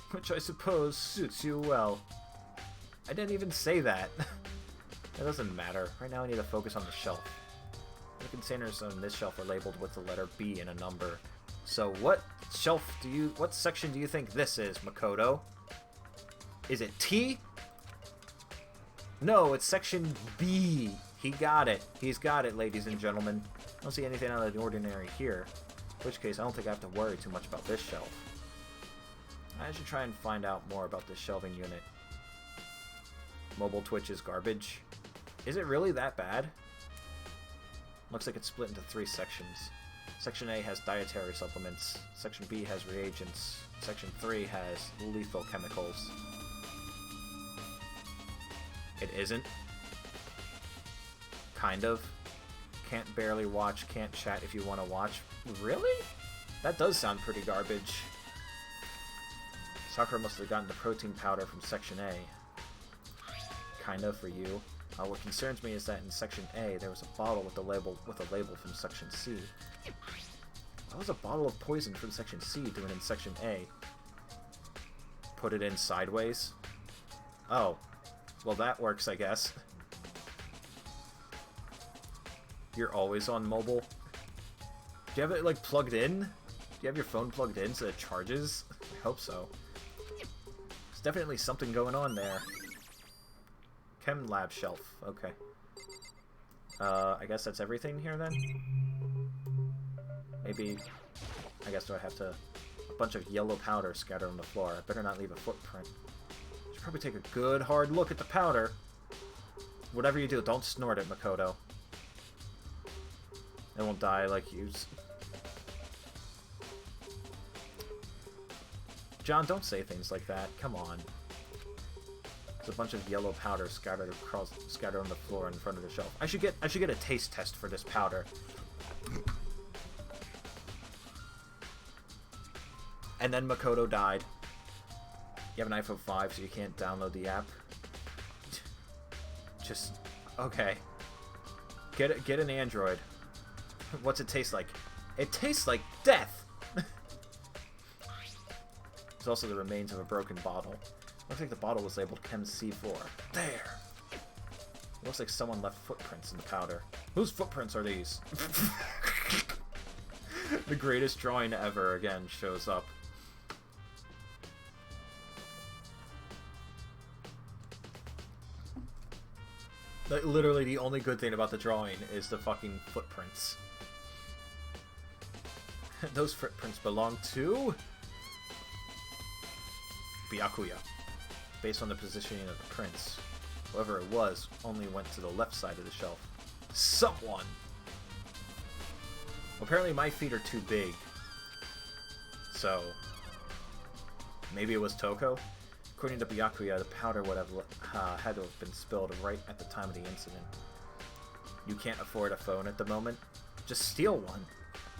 Which I suppose suits you well. I didn't even say that. That doesn't matter. Right now I need to focus on the shelf. The containers on this shelf are labeled with the letter B and a number. So what section do you think this is, Makoto? Is it T? No, it's section B. He got it. He's got it, ladies and gentlemen. I don't see anything out of the ordinary here. In which case, I don't think I have to worry too much about this shelf. I should try and find out more about this shelving unit. Mobile Twitch is garbage. Is it really that bad? Looks like it's split into 3 sections. Section A has dietary supplements. Section B has reagents. Section 3 has lethal chemicals. It isn't. Kind of. Can't barely watch, can't chat if you want to watch. Really? That does sound pretty garbage. Sakura must have gotten the protein powder from Section A. Kind of for you. What concerns me is that in Section A there was a bottle with a label from Section C. What was a bottle of poison from Section C doing in Section A? Put it in sideways? Oh. Well, that works, I guess. You're always on mobile? Do you have it, like, plugged in? Do you have your phone plugged in so it charges? I hope so. There's definitely something going on there. Chem lab shelf. Okay. I guess that's everything here, then? Maybe... I guess do I have to... A bunch of yellow powder scattered on the floor. I better not leave a footprint. Should probably take a good hard look at the powder. Whatever you do, don't snort it, Makoto. It won't die like you. John, don't say things like that. Come on. There's a bunch of yellow powder scattered on the floor in front of the shelf. I should get a taste test for this powder. And then Makoto died. You have an iPhone 5, so you can't download the app. Just okay. Get an Android. What's it taste like? It tastes like death! There's also the remains of a broken bottle. Looks like the bottle was labeled Chem C4. There! It looks like someone left footprints in the powder. Whose footprints are these? The greatest drawing ever again shows up. Like, literally the only good thing about the drawing is the fucking footprints. Those footprints belong to... Byakuya. Based on the positioning of the prints. Whoever it was only went to the left side of the shelf. Someone! Apparently my feet are too big. So... maybe it was Toko? According to Byakuya, the powder would have had to have been spilled right at the time of the incident. You can't afford a phone at the moment? Just steal one.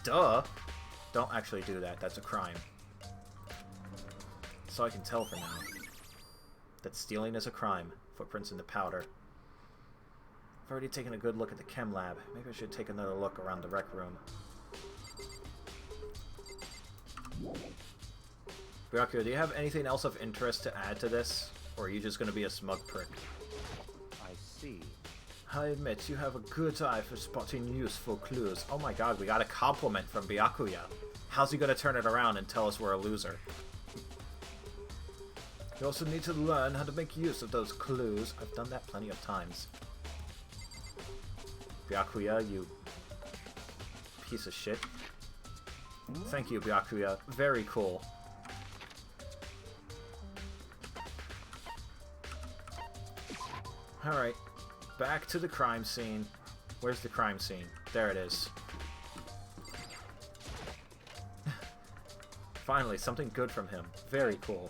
Duh! Don't actually do that. That's a crime. So I can tell for now that stealing is a crime. Footprints in the powder. I've already taken a good look at the chem lab. Maybe I should take another look around the rec room. Byakuya, do you have anything else of interest to add to this? Or are you just going to be a smug prick? I see. I admit, you have a good eye for spotting useful clues. Oh my god, we got a compliment from Byakuya. How's he going to turn it around and tell us we're a loser? You also need to learn how to make use of those clues. I've done that plenty of times. Byakuya, you piece of shit. Thank you, Byakuya. Very cool. Alright, back to the crime scene. Where's the crime scene? There it is. Finally, something good from him. Very cool.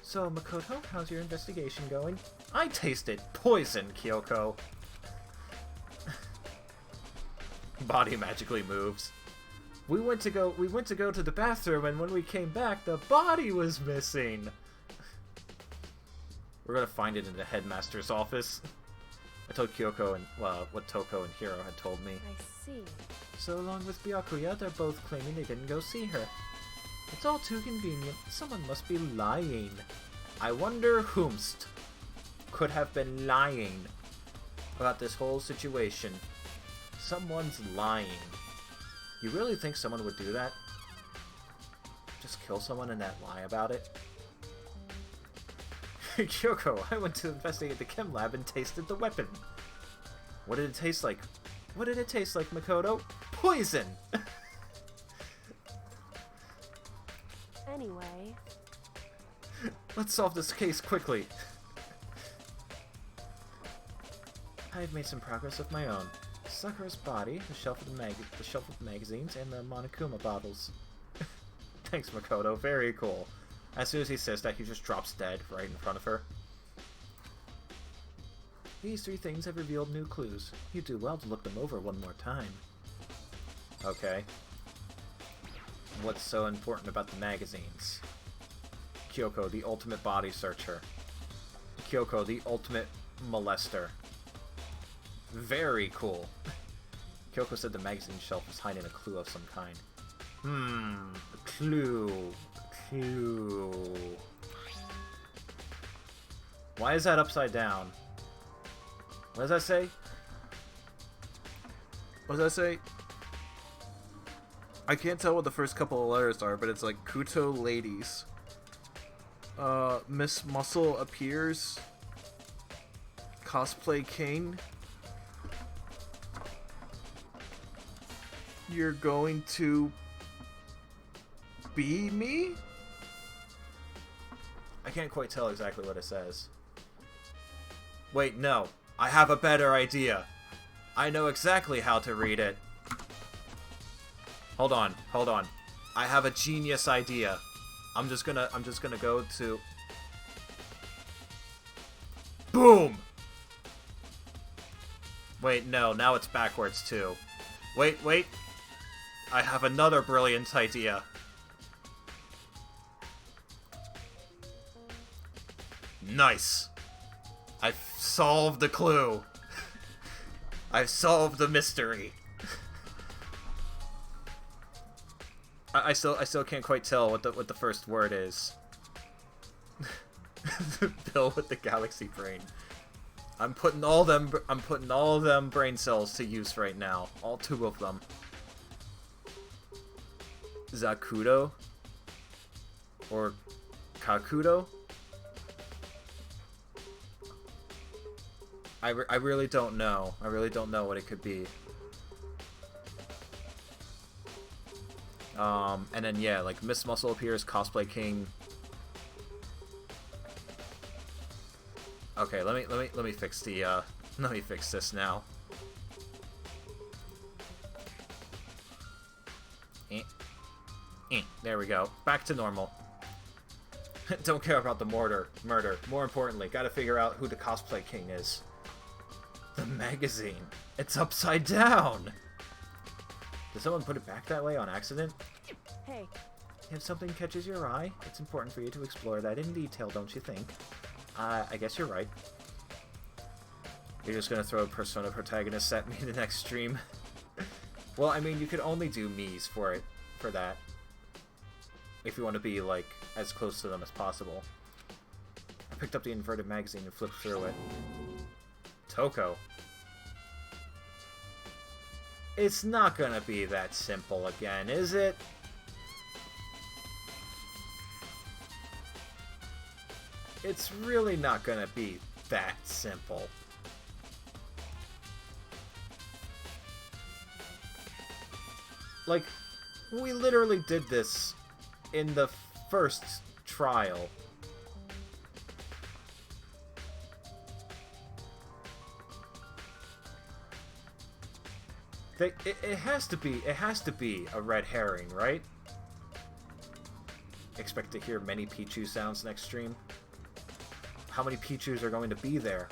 So, Makoto, how's your investigation going? I tasted poison, Kyoko. Body magically moves. We went to go to the bathroom, and when we came back, the body was missing. We're gonna find it in the headmaster's office. I told Kyoko and, well, what Toko and Hiro had told me. I see. So along with Byakuya, they're both claiming they didn't go see her. It's all too convenient. Someone must be lying. I wonder whomst could have been lying about this whole situation. Someone's lying. You really think someone would do that? Just kill someone and then lie about it? Kyoko, I went to investigate the chem lab and tasted the weapon. What did it taste like? What did it taste like, Makoto? Poison! Anyway. Let's solve this case quickly. I've made some progress of my own. Sakura's body, the shelf of the magazines, and the Monokuma bottles. Thanks, Makoto. Very cool. As soon as he says that, he just drops dead right in front of her. These three things have revealed new clues. You do well to look them over one more time. Okay. What's so important about the magazines? Kyoko, the ultimate body searcher. Kyoko, the ultimate molester. Very cool. Kyoko said the magazine shelf was hiding a clue of some kind. A clue. Why is that upside down? What does that say? What does that say? I can't tell what the first couple of letters are, but it's like Kuto ladies. Miss Muscle appears. Cosplay King. You're going to be me? I can't quite tell exactly what it says. Wait, no. I have a better idea. I know exactly how to read it. Hold on. I have a genius idea. I'm just gonna go to... Boom! Wait, no, now it's backwards too. Wait. I have another brilliant idea. Nice. I've solved the clue. I've solved the mystery. I still can't quite tell what the first word is. Bill with the galaxy brain. I'm putting all them brain cells to use right now. All 2 of them. Zakudo? Or Kakudo? I really don't know. I really don't know what it could be. And then yeah, like Miss Muscle appears, Cosplay King. Okay, let me fix the let me fix this now. There we go. Back to normal. Don't care about the murder. More importantly, gotta figure out who the cosplay king is. The magazine. It's upside down! Did someone put it back that way on accident? Hey, If something catches your eye, it's important for you to explore that in detail, don't you think? I guess you're right. You're just gonna throw Persona protagonists at me the next stream? Well, I mean, you could only do Mii's for that. If you want to be, like, as close to them as possible. I picked up the inverted magazine and flipped through it. Toko. It's not gonna be that simple again, is it? It's really not gonna be that simple. Like, we literally did this in the first trial. It has to be a red herring, right? Expect to hear many Pichu sounds next stream. How many Pichus are going to be there?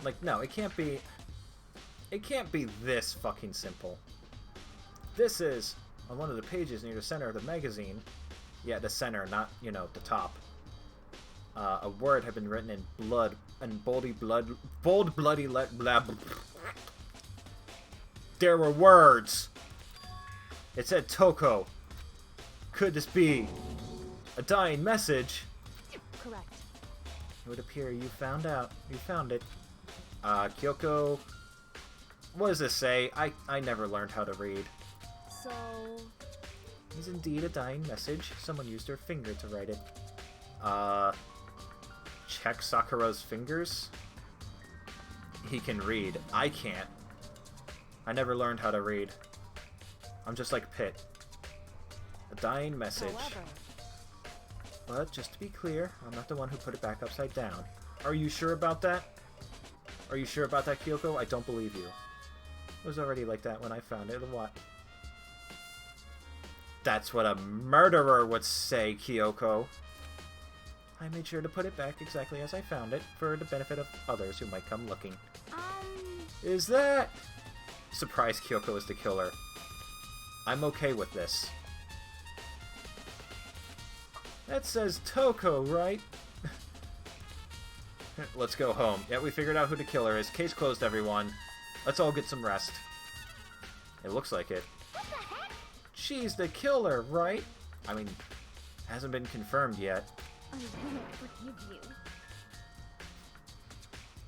Like, no, it can't be this fucking simple. This is, on one of the pages near the center of the magazine, yeah, the center, not, you know, the top, a word had been written in bold bloody blah. There were words! It said Toko. Could this be a dying message? correct. It would appear you found it. Kyoko, what does this say? I never learned how to read. So, Is indeed a dying message. Someone used their finger to write it. Check Sakura's fingers? He can read. I can't. I never learned how to read. I'm just like Pit. A dying message. however, But, just to be clear, I'm not the one who put it back upside down. Are you sure about that? Are you sure about that, Kyoko? I don't believe you. It was already like that when I found it. What? That's what a murderer would say, Kyoko. I made sure to put it back exactly as I found it, for the benefit of others who might come looking. Is that... Surprise Kyoko is the killer. I'm okay with this. That says Toko, right? Let's go home. Yeah, we figured out who the killer is. Case closed, everyone. Let's all get some rest. It looks like it. What the heck? She's the killer, right? I mean, hasn't been confirmed yet. I won't forgive you.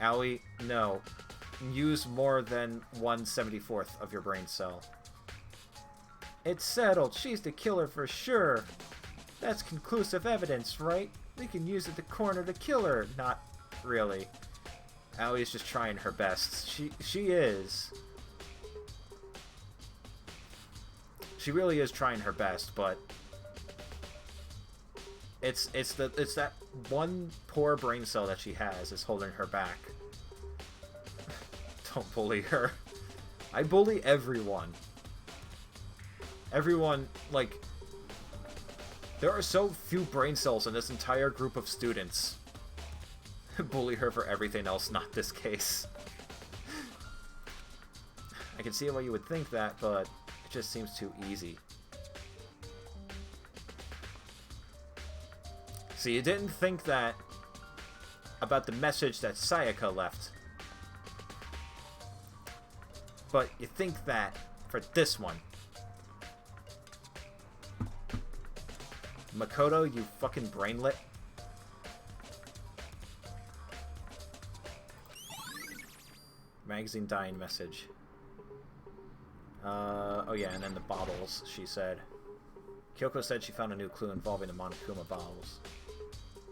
Aoi, no. Use more than 1/74th of your brain cell. It's settled. She's the killer for sure. That's conclusive evidence, right? We can use it to corner the killer. Not really. Aoi's just trying her best. She is. She really is trying her best, but it's that one poor brain cell that she has is holding her back. Don't bully her. I bully everyone. Everyone, like, there are so few brain cells in this entire group of students. Bully her for everything else, not this case. I can see why you would think that, but it just seems too easy. See, you didn't think that about the message that Sayaka left. But you think that for this one. Makoto, you fucking brainlet. Magazine dying message. Oh yeah, and then the bottles, she said. Kyoko said she found a new clue involving the Monokuma bottles.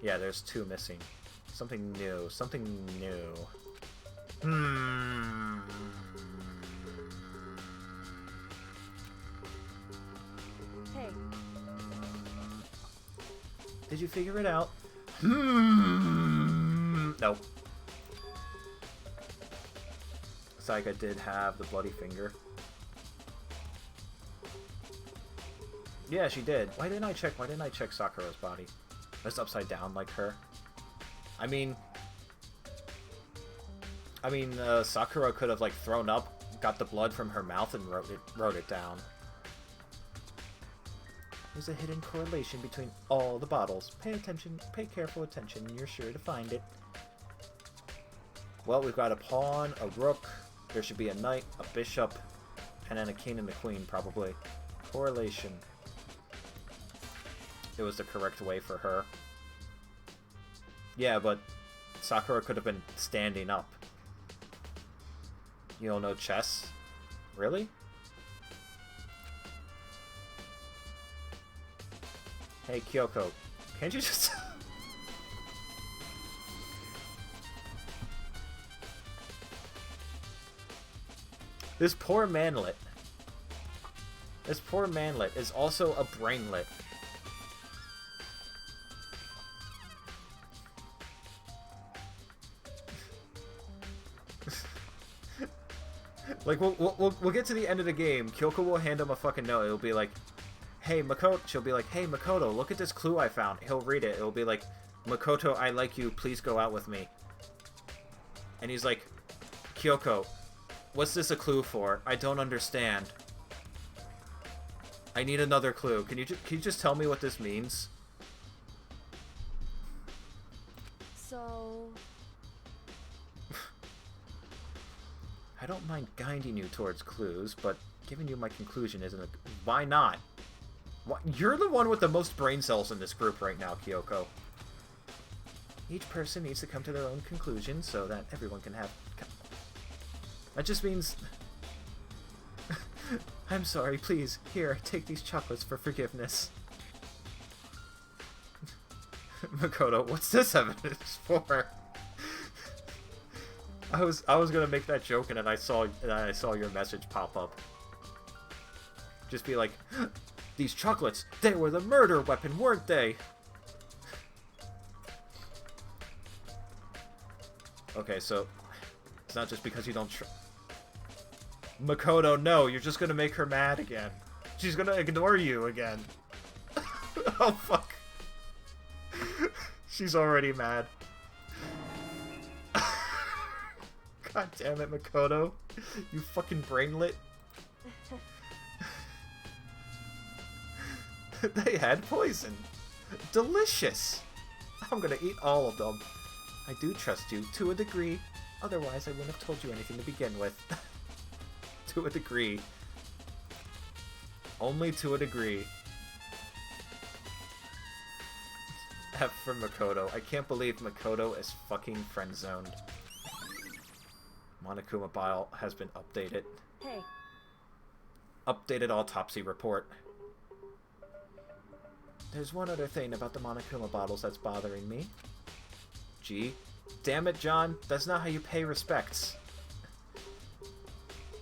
Yeah, there's 2 missing. Something new. Something new. hey, Did you figure it out? Nope. Sayaka did have the bloody finger. Yeah, she did. Why didn't I check Sakura's body? It's upside down like her. I mean, Sakura could have, like, thrown up, got the blood from her mouth, and wrote it down. There's a hidden correlation between all the bottles. Pay careful attention, and you're sure to find it. Well, we've got a pawn, a rook, there should be a knight, a bishop, and then a king and a queen, probably. Correlation. It was the correct way for her. Yeah, but Sakura could have been standing up. You don't know chess? Really? Hey, Kyoko, can't you just... This poor manlet is also a brainlet. Like, we'll get to the end of the game. Kyoko will hand him a fucking note. It'll be like, hey, Makoto. She'll be like, hey, Makoto, look at this clue I found. He'll read it. It'll be like, Makoto, I like you. Please go out with me. And he's like, Kyoko, what's this a clue for? I don't understand. I need another clue. Can you just tell me what this means? So... I don't mind guiding you towards clues, but giving you my conclusion isn't a... Why not? Why? You're the one with the most brain cells in this group right now, Kyoko. Each person needs to come to their own conclusion so that everyone can have... That just means... I'm sorry, please. Here, take these chocolates for forgiveness. Makoto, what's this evidence for? I was gonna make that joke, and then I saw your message pop up. Just be like, these chocolates, they were the murder weapon, weren't they? Okay, so it's not just because you don't Makoto, no, you're just gonna make her mad again. She's gonna ignore you again. Oh, fuck. She's already mad. God damn it, Makoto. You fucking brainlet. They had poison. Delicious. I'm gonna eat all of them. I do trust you, to a degree. Otherwise, I wouldn't have told you anything to begin with. To a degree. Only to a degree. F for Makoto. I can't believe Makoto is fucking friend-zoned. Monokuma Bile has been updated. Hey. Updated autopsy report. There's one other thing about the Monokuma bottles that's bothering me. Gee. Damn it, John. That's not how you pay respects.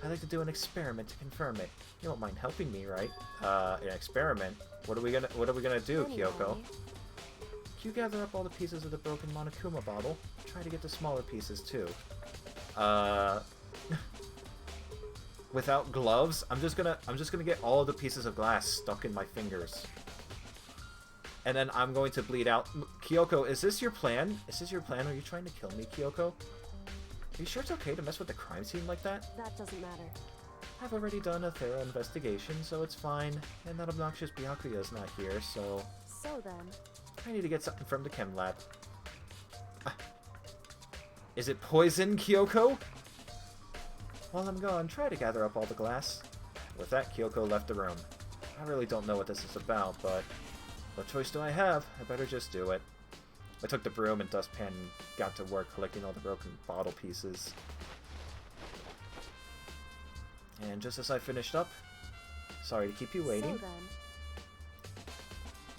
I'd like to do an experiment to confirm it. You don't mind helping me, right? An experiment? What are we gonna do, Kyoko? You gather up all the pieces of the broken Monokuma bottle. Try to get the smaller pieces, too. Without gloves? I'm just gonna get all of the pieces of glass stuck in my fingers. And then I'm going to bleed out. Kyoko, is this your plan? Is this your plan? Are you trying to kill me, Kyoko? Are you sure it's okay to mess with the crime scene like that? That doesn't matter. I've already done a thorough investigation, so it's fine. And that obnoxious Byakuya's not here, so... So then... I need to get something from the chem lab. Is it poison, Kyoko? While I'm gone, try to gather up all the glass. With that, Kyoko left the room. I really don't know what this is about, but... what choice do I have? I better just do it. I took the broom and dustpan and got to work collecting all the broken bottle pieces. And just as I finished up... Sorry to keep you waiting. So then...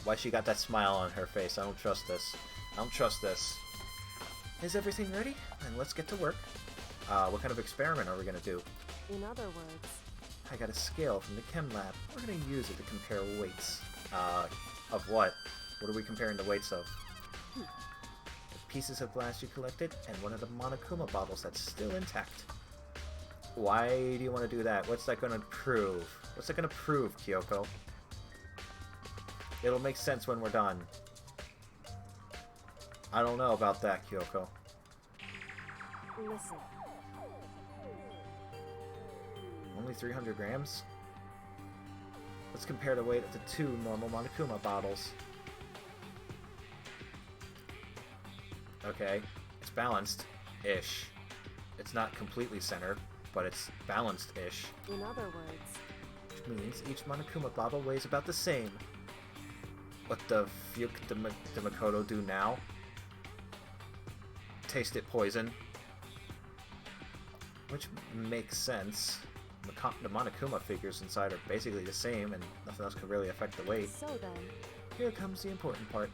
Why she got that smile on her face? I don't trust this. I don't trust this. Is everything ready? Then let's get to work. What kind of experiment are we gonna do? In other words... I got a scale from the chem lab. We're gonna use it to compare weights. Of what? What are we comparing the weights of? The pieces of glass you collected, and one of the Monokuma bottles that's still intact. Why do you want to do that? What's that gonna prove? What's that gonna prove, Kyoko? It'll make sense when we're done. I don't know about that, Kyoko. Listen. Only 300 grams? Let's compare the weight of the 2 normal Monokuma bottles. Okay, it's balanced-ish. It's not completely centered, but it's balanced-ish. In other words, Which means each Monokuma bottle weighs about the same. What the fuck did Makoto do now? Taste it poison. Which makes sense. The Monokuma figures inside are basically the same, and nothing else could really affect the weight. so then, Here comes the important part.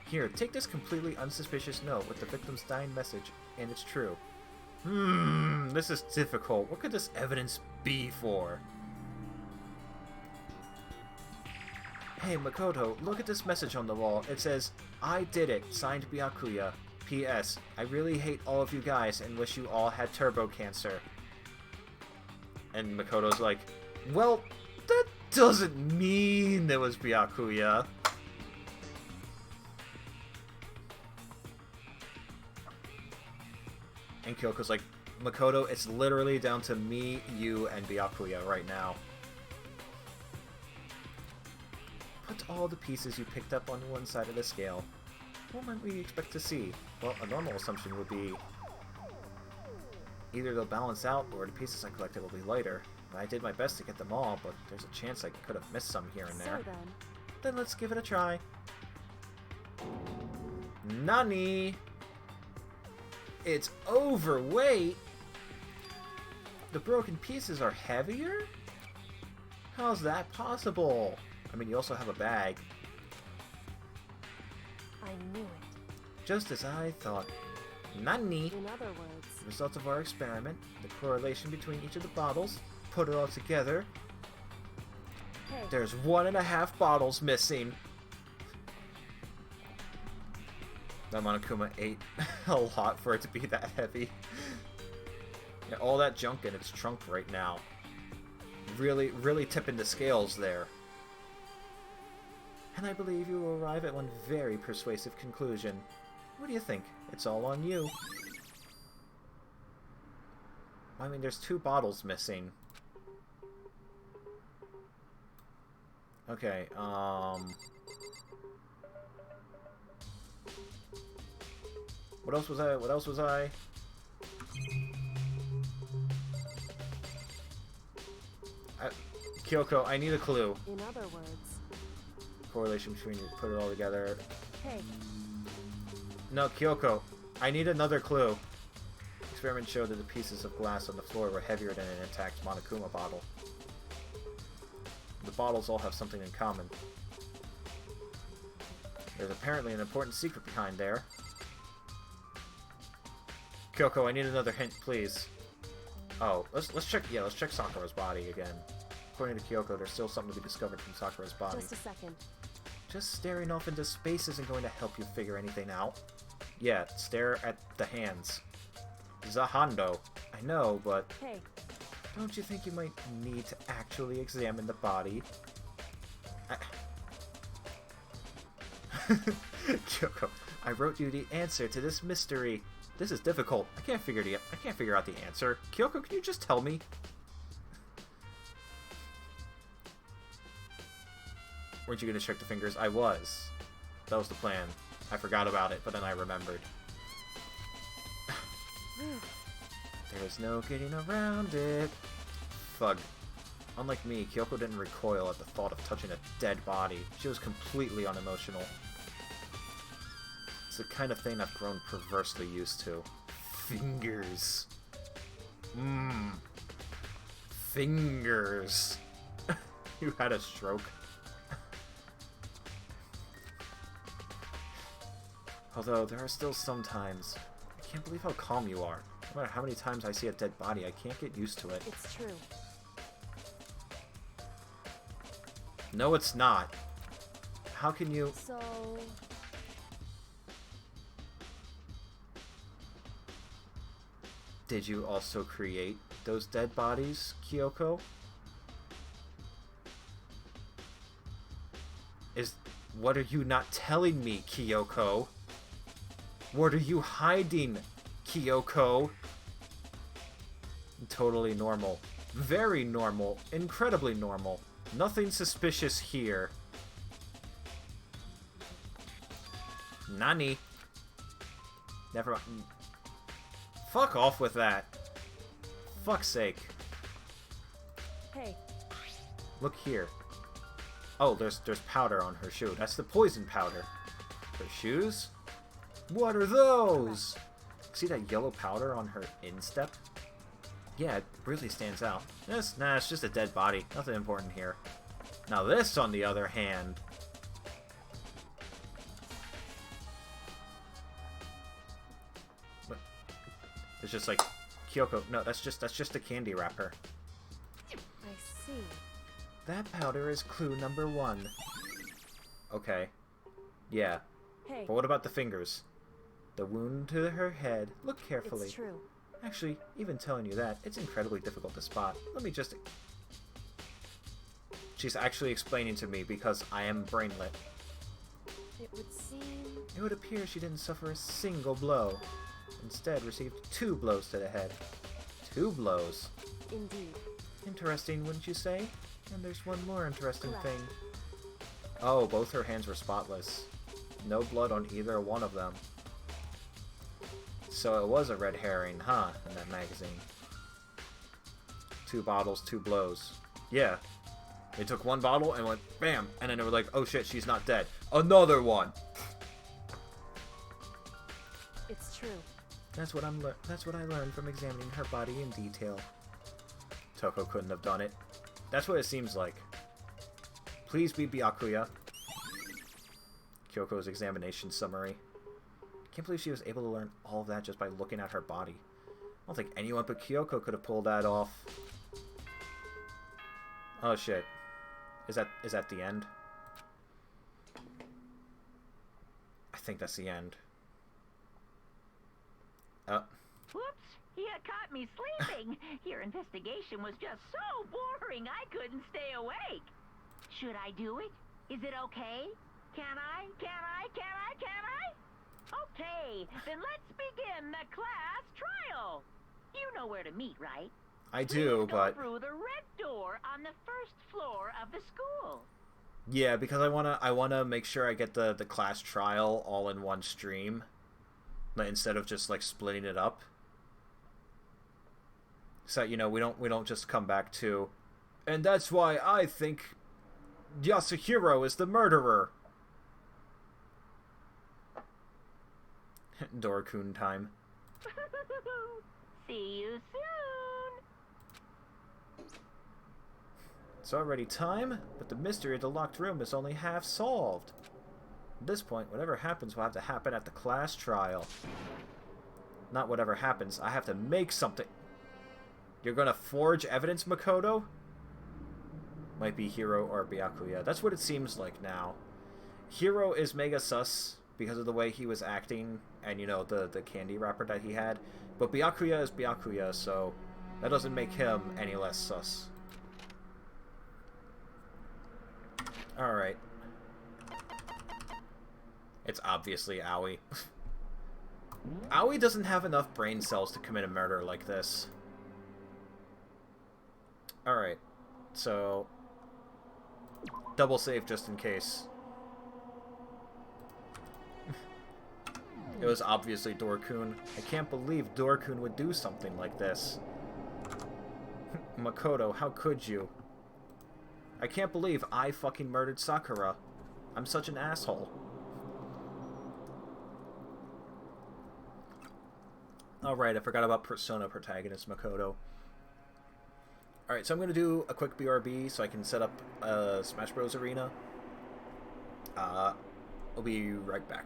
Here, take this completely unsuspicious note with the victim's dying message, and it's true. This is difficult. What could this evidence be for? Hey, Makoto, look at this message on the wall. It says, I did it, signed Byakuya. P.S. I really hate all of you guys and wish you all had turbo cancer. And Makoto's like, well, that doesn't mean it was Byakuya. And Kyoko's like, Makoto, it's literally down to me, you, and Byakuya right now. Put all the pieces you picked up on one side of the scale. What might we expect to see? Well, a normal assumption would be either they'll balance out or the pieces I collected will be lighter. I did my best to get them all, but there's a chance I could have missed some here and there. so Then let's give it a try. Nani? It's overweight? The broken pieces are heavier? How's that possible? I mean, you also have a bag. I knew it. Just as I thought. Nani? In other words, Result of our experiment, the correlation between each of the bottles, put it all together. hey, There's 1.5 bottles missing. That Monokuma ate a lot for it to be that heavy. Yeah, all that junk in its trunk right now. Really tipping the scales there. And I believe you will arrive at one very persuasive conclusion. What do you think? It's all on you. I mean, there's 2 bottles missing. Okay, What else was I? Kyoko, I need a clue. in other words, Correlation between you, put it all together. hey, No, Kyoko, I need another clue. Experiment showed that the pieces of glass on the floor were heavier than an intact Monokuma bottle. The bottles all have something in common. There's apparently an important secret behind there. Kyoko, I need another hint, please. Oh, let's check Sakura's body again. According to Kyoko, there's still something to be discovered from Sakura's body. just a second. Just staring off into space isn't going to help you figure anything out. Yeah, stare at the hands. Zahando. I know, but Hey, don't you think you might need to actually examine the body? Kyoko, I wrote you the answer to this mystery. This is difficult. I can't figure out the answer. Kyoko, can you just tell me? Weren't you gonna check the fingers? I was. That was the plan. I forgot about it, but then I remembered. There's no getting around it. Thug. Unlike me, Kyoko didn't recoil at the thought of touching a dead body. She was completely unemotional. It's the kind of thing I've grown perversely used to. Fingers. Fingers. You had a stroke. Although, there are still some times. I can't believe how calm you are. No matter how many times I see a dead body, I can't get used to it. it's true. No, it's not. How can you... So, Did you also create those dead bodies, Kyoko? What are you not telling me, Kyoko? What are you hiding, Kyoko? Totally normal. Very normal. Incredibly normal. Nothing suspicious here. Nani? Never mind. Fuck off with that. Fuck's sake. Hey, Look here. Oh, there's powder on her shoe. That's the poison powder. Her shoes? What are those? See that yellow powder on her instep? Yeah, it really stands out. Nah, it's just a dead body. Nothing important here. Now this, on the other hand... What? It's just like... Kyoko... No, that's just a candy wrapper. I see. That powder is clue number 1. Okay. Yeah. Hey, But what about the fingers? The wound to her head. Look carefully. it's true. Actually, even telling you that, it's incredibly difficult to spot. Let me just... She's actually explaining to me because I am brainlit. It would seem... It would appear she didn't suffer a single blow. Instead, received 2 blows to the head. 2 blows. Indeed. Interesting, wouldn't you say? And there's one more interesting Correct. thing. Oh, both her hands were spotless. No blood on either one of them. So it was a red herring, huh, in that magazine. 2 bottles, 2 blows. Yeah. They took 1 bottle and went, bam! And then they were like, oh shit, she's not dead. Another one! It's true. That's what I learned from examining her body in detail. Toko couldn't have done it. That's what it seems like. Please be Byakuya. Kyoko's examination summary. Can't believe she was able to learn all of that just by looking at her body. I don't think anyone but Kyoko could have pulled that off. Oh shit. Is that the end? I think that's the end. Whoops! You caught me sleeping. Your investigation was just so boring I couldn't stay awake. Should I do it? Is it okay? Can I? Okay, then let's begin the class trial. You know where to meet, right? I do, Please but... go through the red door on the first floor of the school. Yeah, because I wanna make sure I get the class trial all in one stream, like, instead of just like splitting it up. So you know we don't just come back to, and that's why I think Yasuhiro is the murderer. Dorkun time. See you soon. It's already time, but the mystery of the locked room is only half solved. At this point, whatever happens will have to happen at the class trial. Not whatever happens, I have to make something. You're gonna forge evidence, Makoto? Might be Hiro or Byakuya. That's what it seems like now. Hiro is mega sus because of the way he was acting and, you know, the candy wrapper that he had. But Byakuya is Byakuya, so that doesn't make him any less sus. Alright. It's obviously Aoi. Aoi doesn't have enough brain cells to commit a murder like this. Alright. So... double save just in case. It was obviously Dorkun. I can't believe Dorkun would do something like this. Makoto, how could you? I can't believe I fucking murdered Sakura. I'm such an asshole. Alright, I forgot about Persona protagonist Makoto. Alright, so I'm going to do a quick BRB so I can set up Smash Bros. Arena. I'll be right back.